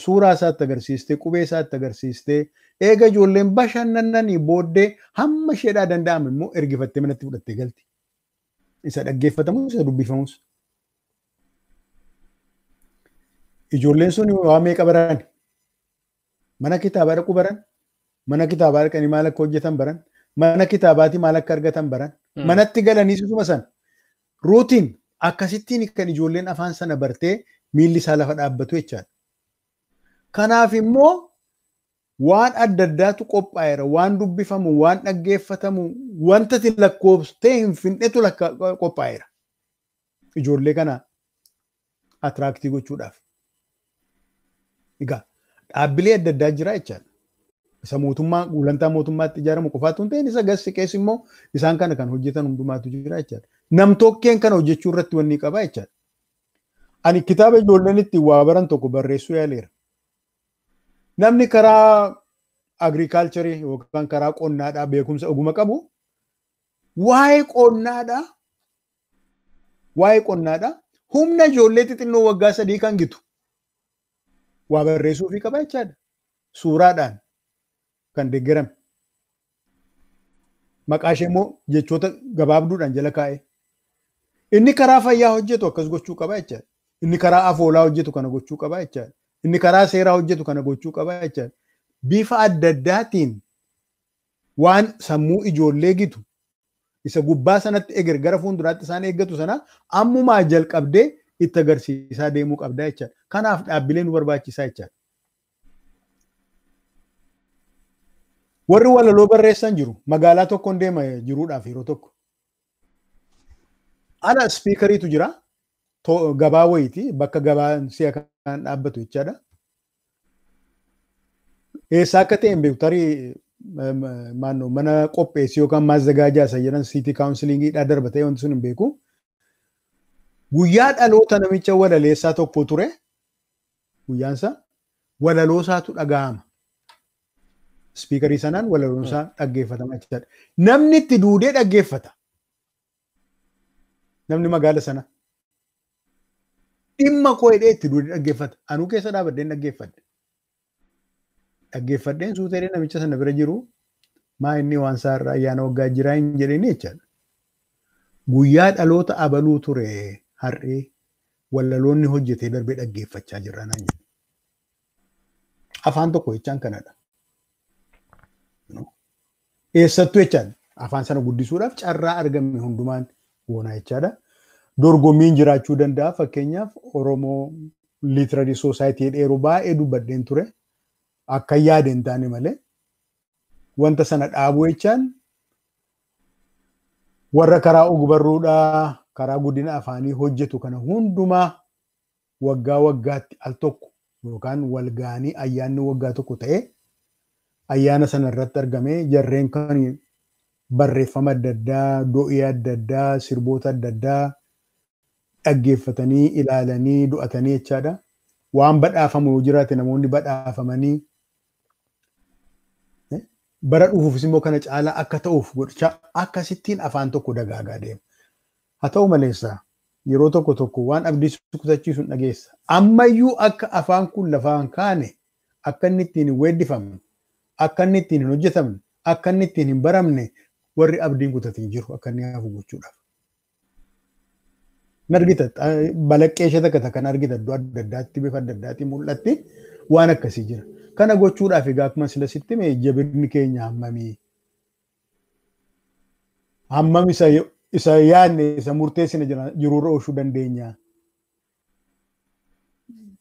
suuraa isaatti agarsiistee qubee isaatti agarsiistee eega ijoolleen bashannananii booddee hamma isheedhaa danda'ame immoo ergifattee manatti fudhattee galti. Isa dhaggeeffatamus isa dubbifamus. Ijoolleen sun waa meeqa baran? Mana kitaabaa dhaquu baran? Mana kitaabaa dhaqanii maal akka hojjetan baran? Mana kitaabaatti maal akka argatan baran? Manatti galanii sisuma san ruutiin akkasittiin kan ijoolleen afaan sana bartee miilli isaa lafa dhaabbatu jechaadha. Kanaaf immoo waan adda addaatu qophaa'eera, waan dubbifamu, waan dhaggeeffatamu, wanta lakkoofsee hin finnetu qophaa'eera. Ijoollee kana atiraaktii gochuudhaaf. Egaa dhaabbilee adda addaa jira jechaadha. Isa mootummaa gulantaa mootummaatti ijaaramu qofaatu hin ta'in isa gassi keessa immoo isaan kana kan hojjetan hundumaatu jira jechaadha. Namtokkeen kana hojjechuu irratti wanni qaba jechaadha. Ani kitaaba ijoolleen ittiin waa baran tokko barreessuu yaaleera. Namni karaa agriikaalcharii yookaan karaa qonnaadhaa beekumsa oguma qabu waa'ee qonnaadhaa humna ijoollee xixinnoo waggaa 3 kan gitu waa barreessuu fi qaba jechaadha. Suuraadhaan kan deeggarame. Maqaa ishee immoo jechoota gabaabduudhaan jala kaa'e. Inni karaa fayyaa hojjetu akkas gochuu qaba jechaadha. Inni karaa afoolaa hojjetu kana gochuu qaba jechaadha. Inni karaa seeraa hojjetu kana gochuu qaba jechaadha. Bifa adda addaatiin waan sammuu ijoollee gitu isa gubbaa sanatti eger gara fuulduraatti isaan eeggatu sana ammumaa jalqabdee itti agarsiisaa deemuu qabda jechaadha. Kanaaf dhaabbilee nu barbaachisaa jechaadha. Warri walaloo barreessan jiru magaalaa tokkoon deema jiruudhaaf yeroo tokko. Ala spiikariitu jira. Gabaa wayiiti bakka gabaan si'a kan dhaabbatu jechaadha. Eessaa akka ta'e hin beeku tarii mana qopheessi yookaan maazzagaajaa isa jedhan siitii kaawunsiliingiidhaa darbatee wanti sun hin beeku. Guyyaa dhaloota namicha walaleessaa tokko ture. Guyyaansa walaloosaatu dhaga'ama. Spiikarii sanaan walaloosaa dhaggeeffatama jechaadha. Namni itti duudee dhaggeeffata. Namni magaala sana. Dhimma koo hidhee itti duudee dhaggeeffata. Anuu keessa dhaabadheen dhaggeeffadhe. Dhaggeeffadheen suuteedhee namicha sana bira jiru maa inni waan isaarraa ayyaana waggaa jiraa hin jedheen jechaadha. Guyyaa dhaloota abaluu ture har'ee walaloonni hojjetee darbee dhaggeeffachaa jirra naan jedhe. Afaan tokko jechaan kanadha. Eessattuu jechaan afaan sana guddisuudhaaf carraa argame hundumaan goonaa jechaadha. Dorgommiin jiraachuu danda'a. Fakkeenyaaf Oromoo Literary Society yeroo baay'ee dubbadheen ture. Akka yaade hin taane malee wanta sana dhaabuu jechaan warra karaa hogbarruudhaa karaa guddina afaanii hojjetu kana hundumaa waggaa waggaatti al tokko yookaan walgaanii ayyaanni waggaa tokko ta'ee ayyaana sana irratti argamee jarreen kan barreeffama adda addaa, do'ii adda addaa, sirboota adda addaa dhaggeeffatanii ilaalanii do'atanii jechaadha. Waan badhaafamu yoo jiraate namoonni badhaafamanii bara dhufuufis immoo kana caalaa akka ta'uuf godha. Akkasittiin afaan tokko dagaagaa deema. Haa ta'u maleessa yeroo tokko tokko waan abdii kutachiisu dhageessa. Ammayyuu akka afaan kun lafaan kaane akka inni ittiin hin weeddifamne, akka inni ittiin hin hojjetamne, akka inni ittiin hin baramne warri abdiin kutatiin jiru akka inni hafu gochuudhaaf. Nargita balaqqee ishee takka kan argita iddoo adda addaatti bifa adda addaatti mul'atti waan akkasii jira. Kana gochuudhaaf egaa akkuma sila sitti mee jabinni keenya hammam isa yaadne isa murteessine jiruurra oolchuu dandeenya.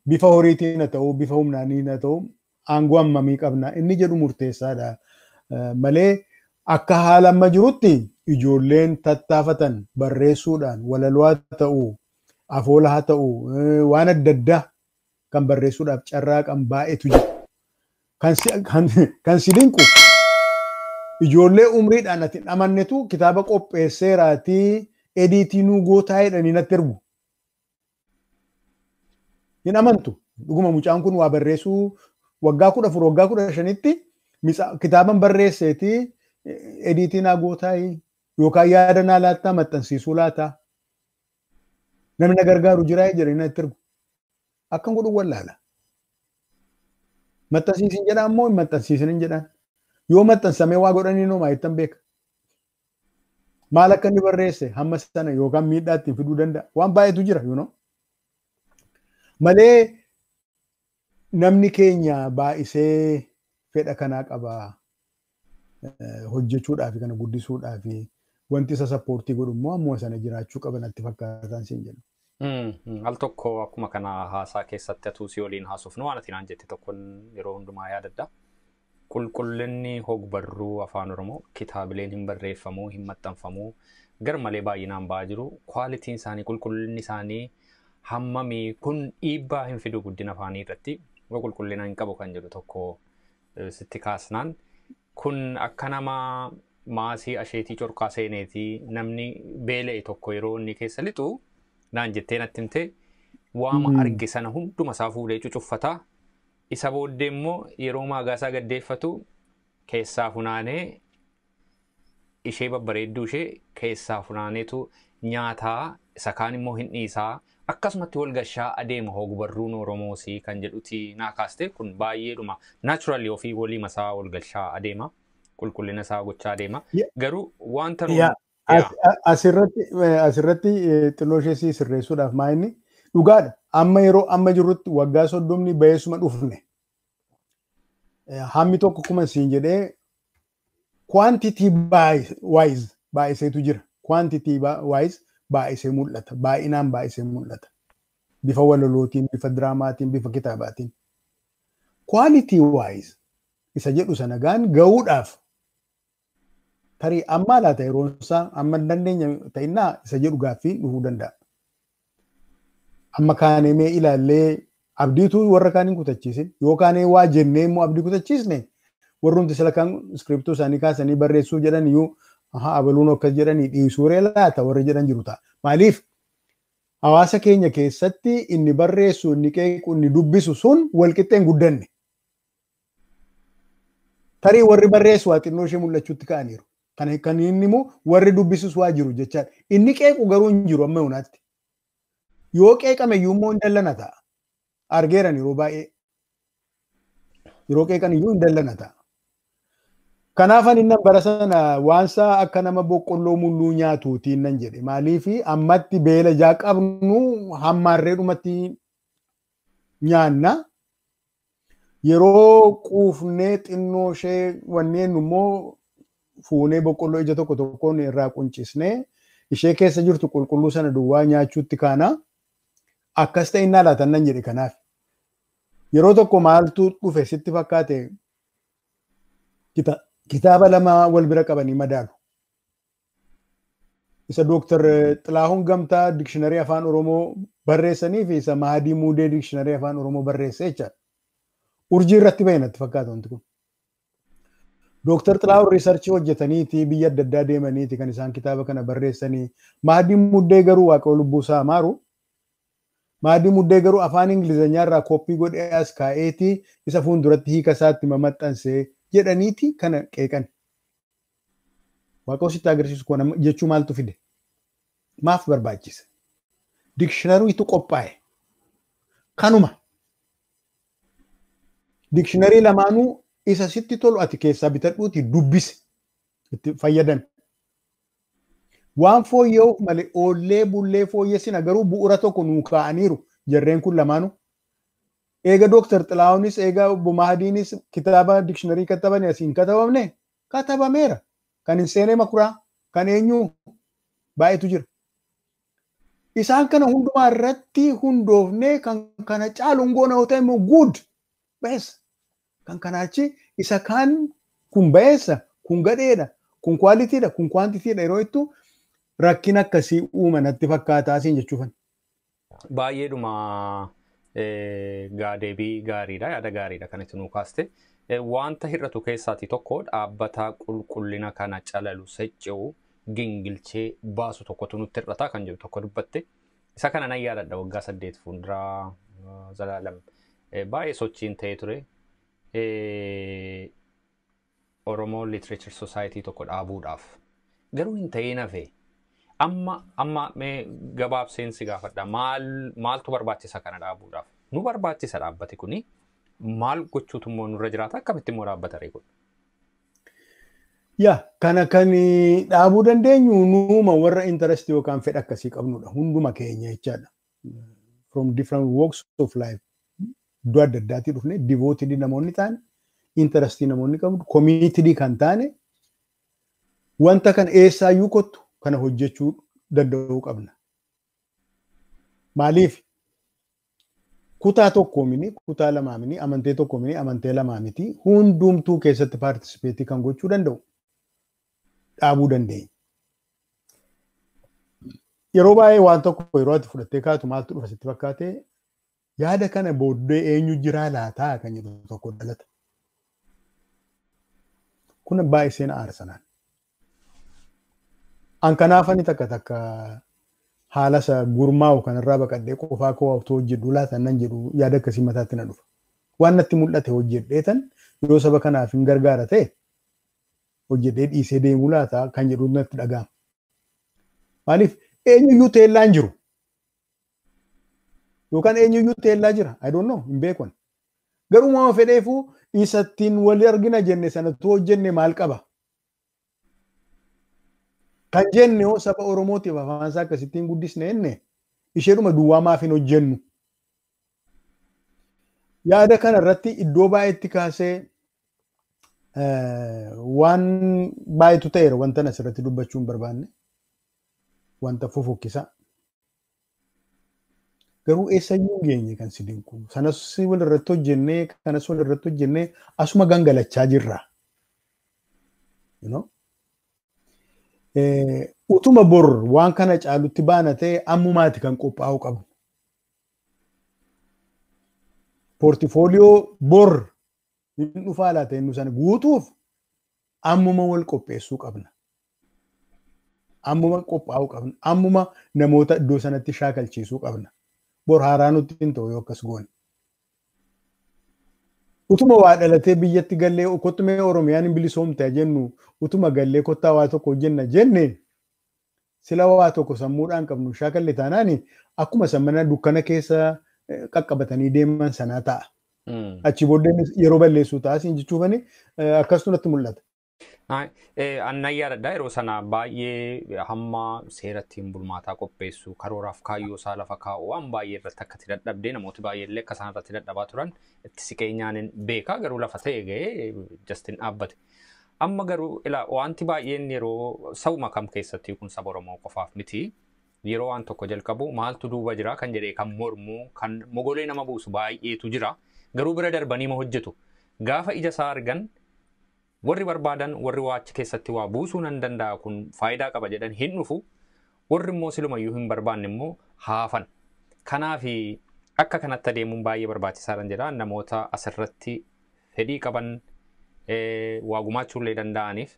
Bifa horiitiin haa ta'u bifa humnaaniin haa ta'u aangoo hammamii qabna inni jedhu murteessaadha. Malee akka haala amma jirutti ijoolleen tattaafatan barreessuudhaan walaloo haa ta'u afoola haa ta'u waan adda addaa kan barreessuudhaaf carraaqan baay'eetu jira. Kan si dinqu ijoollee umriidhaan ati amannetu kitaaba qopheesseeraatii ediitii nuu gootaa jedhanii natti ergu. Hin amantu. Dhuguma mucaan kun waa barreessuu waggaa 14 waggaa 15tti kitaaban barreesseetii ediitii naa gootaa yookaan yaada naa laattaa maxxansiisuu laataa. Namni na gargaaru jiraa jedhanii natti ergu. Akkan godhu wallaala. Maxxansiisin jedhaan moo hin maxxansiisin hin jedhaan. Yoo maxxansamee waa godhanii noo maayittan beeka. Maal akka inni barreesse hamma sana yookaan miidhaa ittiin fiduu danda'a. Waan baay'eetu jira yoo malee namni keenya baay'isee fedha kanaa qaba. Hojjechuudhaaf kana guddisuudhaaf wanti isa sappoortii godhu immoo ammoo sana jiraachuu qaba natti fakkaataan siin jedhu. Al tokko akkuma kana haasaa keessatti atuu si waliin haasofnu waan ati naan jette tokkoon yeroo hundumaa yaadadha. Qulqullinni hogbarruu afaan Oromoo kitaabileen hin barreeffamuu hin maxxanfamuu gar malee baay'inaan ba'aa jiru. Kwaalitiin isaanii qulqullinni isaanii hammamii kun dhiibbaa hin fidu guddina afaanii irratti qulqullina hin qabu kan jedhu tokko sitti kaasnaan. Kun akka nama maasii asheetii corqaa seeneetii namni beela'e tokko yeroo inni keessa lixu naan jettee natti himte waama arge sana hunduma isaa fuudhee cucuffataa. Isa booddee immoo yeroo maagaasaa gaddeeffatu keessaa funaanee ishee babbareedduu ishee keessaa funaaneetu nyaataa isa kaan immoo hin dhiisaa. Akkasumatti walgashaa adeema hogbarruun Oromoosii kan jedhuti naa kaaste kun baay'eedhuma naachuraalii ofii walii masaa walgashaa adeema qulqullina isaa gochaa adeema. Garuu wanta asirratti xinnoo ishee sirreessuudhaaf maa inni dhugaadha. Amma yeroo amma jirrutti waggaa 30 bayeessuma dhufne. Hammi tokko kuma siin jedhee quantity wise baay'iseetu jira. Quantity wise baay'isee mul'ata. Baay'inaan baay'isee mul'ata. Bifa walalootiin, bifa diraamaatiin, bifa kitaabaatiin. Quality wise isa jedhu sana ga'uudhaaf tarii amma laata yeroon isaa amma dandeenya ta'innaa isa jedhu gaaffii dhufuu danda'a. Amma kaanee mee ilaallee abdiitu warra kaan hin kutachiisin yookaan waa jennee immoo abdii kutachiisne warrumti sila kan iskiriptuu isaanii kaasanii barreessuu jedhan iyyuu abaluun akkas jedhanii dhiisuuree laata warri jedhan jiru ta'a. Maaliif hawaasa keenya keessatti inni barreessu inni qeequ inni dubbisu sun walqixxeen guddanne. Tarii warri barreessu waa xinnoo ishee mul'achuutti ka'aniiru. Kan inni immoo warri dubbisus waa jiru jechaadha. Inni qeequ garuu hin jiru amma yuunaatti. Yoo qeeqame iyyuu immoo hin dallana ta'a. Argeeran yeroo baay'ee. Yeroo qeeqan iyyuu hin dallana ta'a. Kanaafan inni bara sana waansa akka nama boqqolloo mulluu nyaatuutiin nan jedhe. Maaliifi ammatti beela jaa qabnu hammaarreedhumatti nyaanna. Yeroo quufnee xinnoo ishee wanneen immoo fuunee boqqolloo ija tokko tokkoon irraa quncisnee ishee keessa jirtu qulqulluu sana duwwaa nyaachuutti kaana. Akkas ta'e innaa laatan nan jedhe kanaaf. Yeroo tokko maaltu dhufe sitti fakkaate kitaaba lama wal bira qabanii madaalu. Isa Dooktar Xilaahun Gamtaa dikshiinarii afaan Oromoo barreessanii fi isa Mahadii Muudee dikshiinarii afaan Oromoo barreesse jechaadha. Urjii irratti bahe natti fakkaata wanti kun. Dooktar Xilaahun riisarchii hojjetaniiti biyya adda addaa deemaniiti kan isaan kitaaba kana barreessanii. Mahadii Muudee garuu Waaqa lubbuu isaa amaaru. Mahadii Muudee garuu afaan Ingilizanyaa irraa kooppii godhee as kaa'eeti isa fuulduratti hiika isaatti mamaxxansee jedhaniiti kana qeeqan. Waaqa sitti agarsiisu kun jechuu maaltu fide? Maaf barbaachise? Dikshinariitu qophaa'e. Kanuma. Dikshiinarii lamaanuu isa sitti tolu ati keessaa bitadhuuti dubbise itti fayyadame. Waan fooyya'uuf malee oollee bullee fooyyessina garuu bu'uura tokko nuu kaa'aniiru jarreen kun lamaanuu. Eega Dooktar Xilaahunis eega Obbo Mahadiinis kitaaba dikshiinarii katabanii asiin katabamne katabameera. Kan hin seenee makuraa kan eenyuu baay'eetu jira. Isaan kana hundumaa irratti hundoofnee kan kana caaluun goona yoo ta'e immoo good beessa. Kan kanaachi isa kaan kun beessa, kun gadheedha, kun kwaalitiidha, kun kwaantitiidha yeroo ittu rakkina akkasii uumanatti fakkaataa asiin jechuufan. Baay'eedhuma deebii gaariidha, yaada gaariidha kan itti nuu kaaste. Wanta hir'atu keessaati tokko dhaabbata qulqullina kana calalu secci'u gingilchee baasu tokkotu nutti hir'ata kan jedhu tokko dubbatte. Isa kana nan yaadadha waggaa 8 fuulduraa Zalaalem baay'ee sochiin ta'ee ture. Oromoo Literature Society tokko dhaabuudhaaf. Garuu hin ta'in hafe. Amma gabaabseensi gaafadha. Maaltu barbaachisa kana dhaabuudhaaf? Nu barbaachisa dhaabbati kuni. Maal gochuutu immoo nurra jiraata? Akkamitti immoo dhaabbata reekoon? Kana kan dhaabuu dandeenyu nuuma warra interest yookaan fedha akkasii qabnudha. Hunduma keenya jechaadha. From different walks of life. Iddoo adda addaatii dhufne devoted namoonni taane, interestii namoonni qabnu, committed kan taane wanta kan eessaayyuu kottu kana hojjechuu danda'uu qabna. Maaliif? Kutaa tokko mini, kutaa lamaa mini, amantee tokko mini, amantee lamaa miti hundumtuu keessatti participate kan gochuu danda'u dhaabuu dandeenya. Yeroo baay'ee waan tokko yeroo ati fudhattee kaatu maaltu dhufa sitti fakkaatee yaada kana booddee eenyu jiraa laataa kan jedhu tokko dhalata. Kun baay'ee seenaa aarsanaan. An kanaafani takka haala isa gurmaa'u kanarraa baqadhee qofaa koo haftuu hojjedhu laatan nan jedhu yaada akkasii mataatti na dhufa. Waan natti mul'ate hojjedheetan yoo saba kanaaf hin gargaara ta'e hojjedhee dhiisee deemuu laata kan jedhu natti dhaga'ama. Maaliif eenyuyyuu teellaan jiru. Yookaan eenyuyyuu teellaa jira. I don't know. Hin beekon. Garuu maa fedheefuu isattiin wal argina jenne sanatu hojjenne maal qaba? Kan jenne hoo saba Oromootiif afaansaa akkasittiin guddisne enne isheedhuma duwwaa maaf hin hojjennu. Yaada kana irratti iddoo baay'eetti kaasee waan baay'eetu ta'eera wanta asirratti dubbachuu hin barbaanne. Wanta fufukkisaa. Garuu eessayyuu geenye kan si dinqu. Sanas wal irratti hojjennee kanas wal irratti hojjennee asuma gangalachaa jirra. Utuma bor waan kana caalutti baana ta'e ammumaati kan qophaa'uu qabu. Poortifooliyoo bor hin dhufaa laata inni sana guutuuf ammuma wal qopheessuu qabna. Ammuma qophaa'uu qabna. Ammuma namoota iddoo sanatti shaakalchiisuu qabna. Bor haaraa nutti hin ta'u yoo akkas goone. Utuma waa dhalatee biyyatti gallee kottumee Oromiyaan hin bilisoomte jennu utuma gallee kottaa waa tokko hojjenna jenne sila waa tokko sammuudhaan qabnu shaakalle taanaani akkuma sammana dukkana keessa qaqqabatanii deeman sanaa ta'a. Achi booddee yeroo balleessuu ta'a siin jechuufani akkasuma natti mul'ata. Annan yaadadhaa yeroo sana baay'ee hamma seerattiin bulmaataa qopheessu karooraaf kaayyoo isaa lafa kaa'u waan baay'ee irratti akka itti dadhabdee namooti baay'eellee akka isaan irratti dadhabaa turan itti siqeenyaan beekaa garuu lafa ta'e ga'ee jastiin dhaabbate. Amma garuu wanti baay'een yeroo sabuma kam keessatti kun saba Oromoo qofaaf miti. Yeroo waan tokko jalqabu maaltu duuba jira kan jedhee kan mormuu kan mogolee nama buusu baay'eetu jira. Garuu bira darbanii ma hojjetu. Gaafa ija isaa argan warri barbaadan warri waachi keessatti waa buusuu nan danda'a kun faayidaa qaba jedhan hin dhufu. Warri immoo silumayyuu hin barbaanne immoo haafan. Kanaaf akka kanatti adeemuun baay'ee barbaachisaadhan jedha. Namoota asirratti fedhii qaban waa gumaachuullee danda'aniif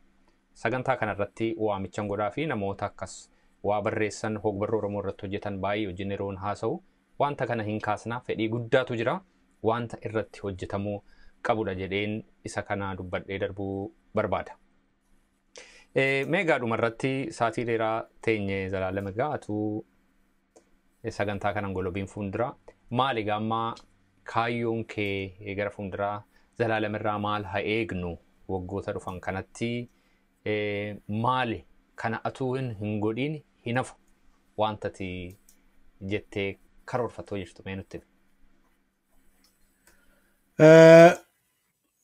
sagantaa kanarratti waamichan godhaa fi namoota akkas waa barreessan hogbarruu Oromoo irratti hojjetan baay'ee wajjin yeroon haasa'u wanta kana hin kaasna fedhii guddaatu jira wanta irratti hojjetamuu qabudha jedheen isa kana dubbadhee darbuu barbaada. Meegaadhuma irratti saatii dheeraa teenye Zalaalem gaatu sagantaa kanan golobiin fundura maali gaammaa kaayyoon kee gara funduraa Zalaalem irraa maal haa eegnu waggoota dhufan kanatti maali kana atuu hin godhiin hin hafu wantati jettee karoorfattoo jirtu mee nutti?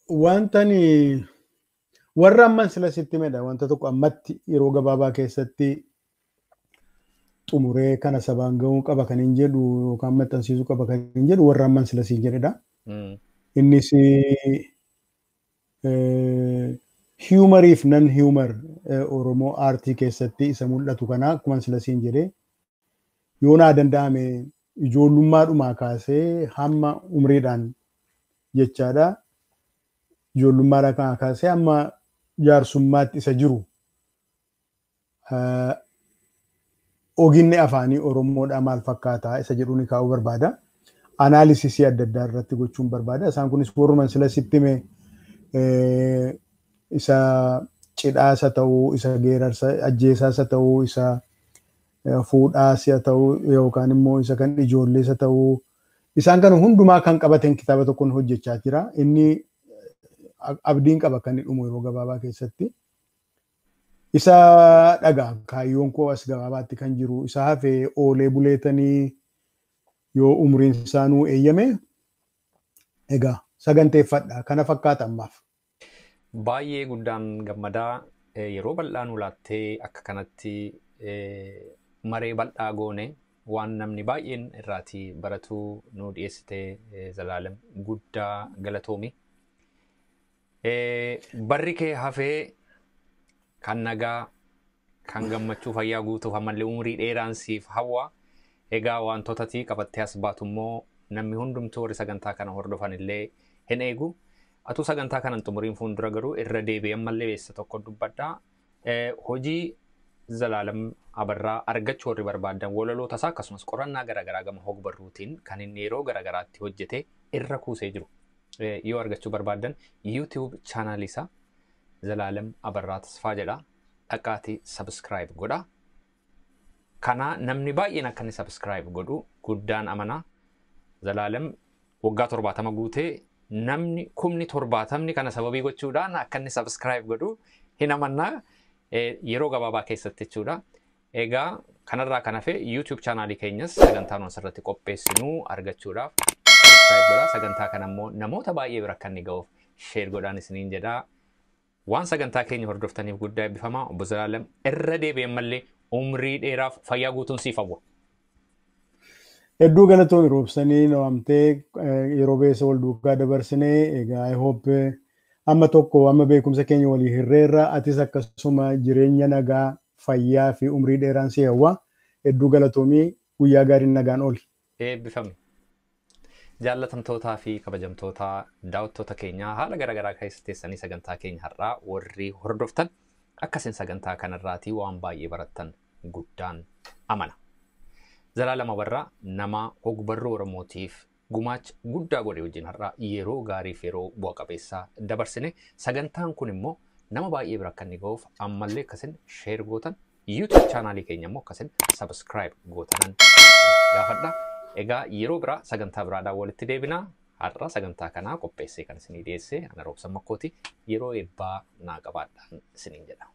Wantani warra amman sila sitti medha wanta tokko ammatti yeroo gabaabaa keessatti xumuree kana sabaan ga'uu qaba kan hin jedhu yookaan maxxansiisuu qaba kan hin jedhu warra amman sila siin jedhedha. Innis humoriif nan humor Oromoo aartii keessatti isa mul'atu kana akkuma sila siin jedhee yoo naa danda'ame ijoollummaadhumaa kaasee hamma umriidhaan jechaadha. Ijoollummaadhaa kaasee hamma jaarsummaatti isa jiru oginni afaanii Oromoodhaa maal fakkaataa isa jedhuun kaa'uu barbaada. Anaalisisii adda addaa irratti gochuun barbaada. Isaan kunis warruman sila sitti hime isa cidhaasa ta'uu, isa geerarsa ajjeesaasa ta'uu, isa fuudhaasa ta'uu yookaan immoo isa kan ijoolleessa ta'uu isaan kana hundumaa kan qabateen kitaaba tokkoon hojjechaa jira. Inni abdiin qaba kan dhumu yeroo gabaabaa keessatti. Isa dhagaa kaayyoon koo as gabaabaatti kan jiru isa hafee oolee buleetanii yoo umriin isaanuu eeyyame egaa saganteeffadha kana fakkaata ammaaf. Baay'ee guddaan gammadaa yeroo bal'aa nu laattee akka kanatti maree bal'aa goone waan namni baay'een irraatii baratuu nu dhiyeessite Zalaalem guddaa galatoomi. Barri kee hafee kan nagaa kan gammachuu fayyaa guutuuf ammallee umrii dheeraan siif hawwa. Egaa wantootatti qabattee as baatu immoo namni hundumtuu warri sagantaa kana hordofan illee hin eegu. Atuu sagantaa kanan xumuriin fundura garuu irra deebi'ee ammallee beessa tokko dubbadhaa. Hojii Zalaalem Abarraa argachuu warri barbaadan walalootasaa akkasumas qorannaa garaagaraa gama hogbarruutiin kan inni yeroo garaagaraatti hojjete irra kuusee jiru. Yoo argachuu barbaadan YouTube channel isaa Zalaalem Abarraa Tesfaa jedha. Dhaqaatii subscribe godha. Kana namni baay'een akka inni subscribe godhu guddaan amanaa. Zalaalem waggaa 70 guutee namni 70 kana sababii gochuudhaan akka inni subscribe godhu hin amannaa yeroo gabaabaa keessatti jechuudha. Egaa kanarraa kan hafe YouTube channel keenyas sagantaa nuti asirratti qopheessinuu argachuudhaaf subscribe godha. Sagantaa kana immoo namoota baay'ee bira akka inni ga'uuf share godhaan isiniin jedha. Waan sagantaa keenya hordoftaniif guddaa eebbifamaa. Obbo Zalaalem irra deebi'ee mallee umrii dheeraaf fayyaa guutuun siif hawwa. Hedduu galatoomii roobsanii nawamtee yeroo beessa wal duukaa dabarsinee egaa I hope amma tokko amma beekumsa keenya walii hirreerra atis akkasuma jireenya nagaa fayyaa fi umrii dheeraan si hawwa. Hedduu galatoomii guyyaa gaarii nagaan ooli. Eebbifame. Jaallatamtootaa fi kabajamtoota daawwattoota keenyaa haala garaagaraa keessa teessanii sagantaa keenya har'aa warri hordoftan akkasiin sagantaa kanarraatii waan baay'ee barattan guddaan amana. Zalaalem Abarraa nama hogbarruu Oromootiif gumaacha guddaa godhe wajjin har'aa yeroo gaariif yeroo bu'a qabeessaa dabarsine sagantaan kun immoo nama baay'ee bira akka inni ga'uuf ammallee akkasiin share gootan YouTube channel keenya immoo akkasiin subscribe gootanan gaafadha. Egaa yeroo biraa sagantaa biraadhaan walitti deebinaa Har'a sagantaa kanaa qopheessee kan isinii dhiyeesse ana Roobsan Makkooti yeroo eebbaa naa qabaadhaan isiniin jedha.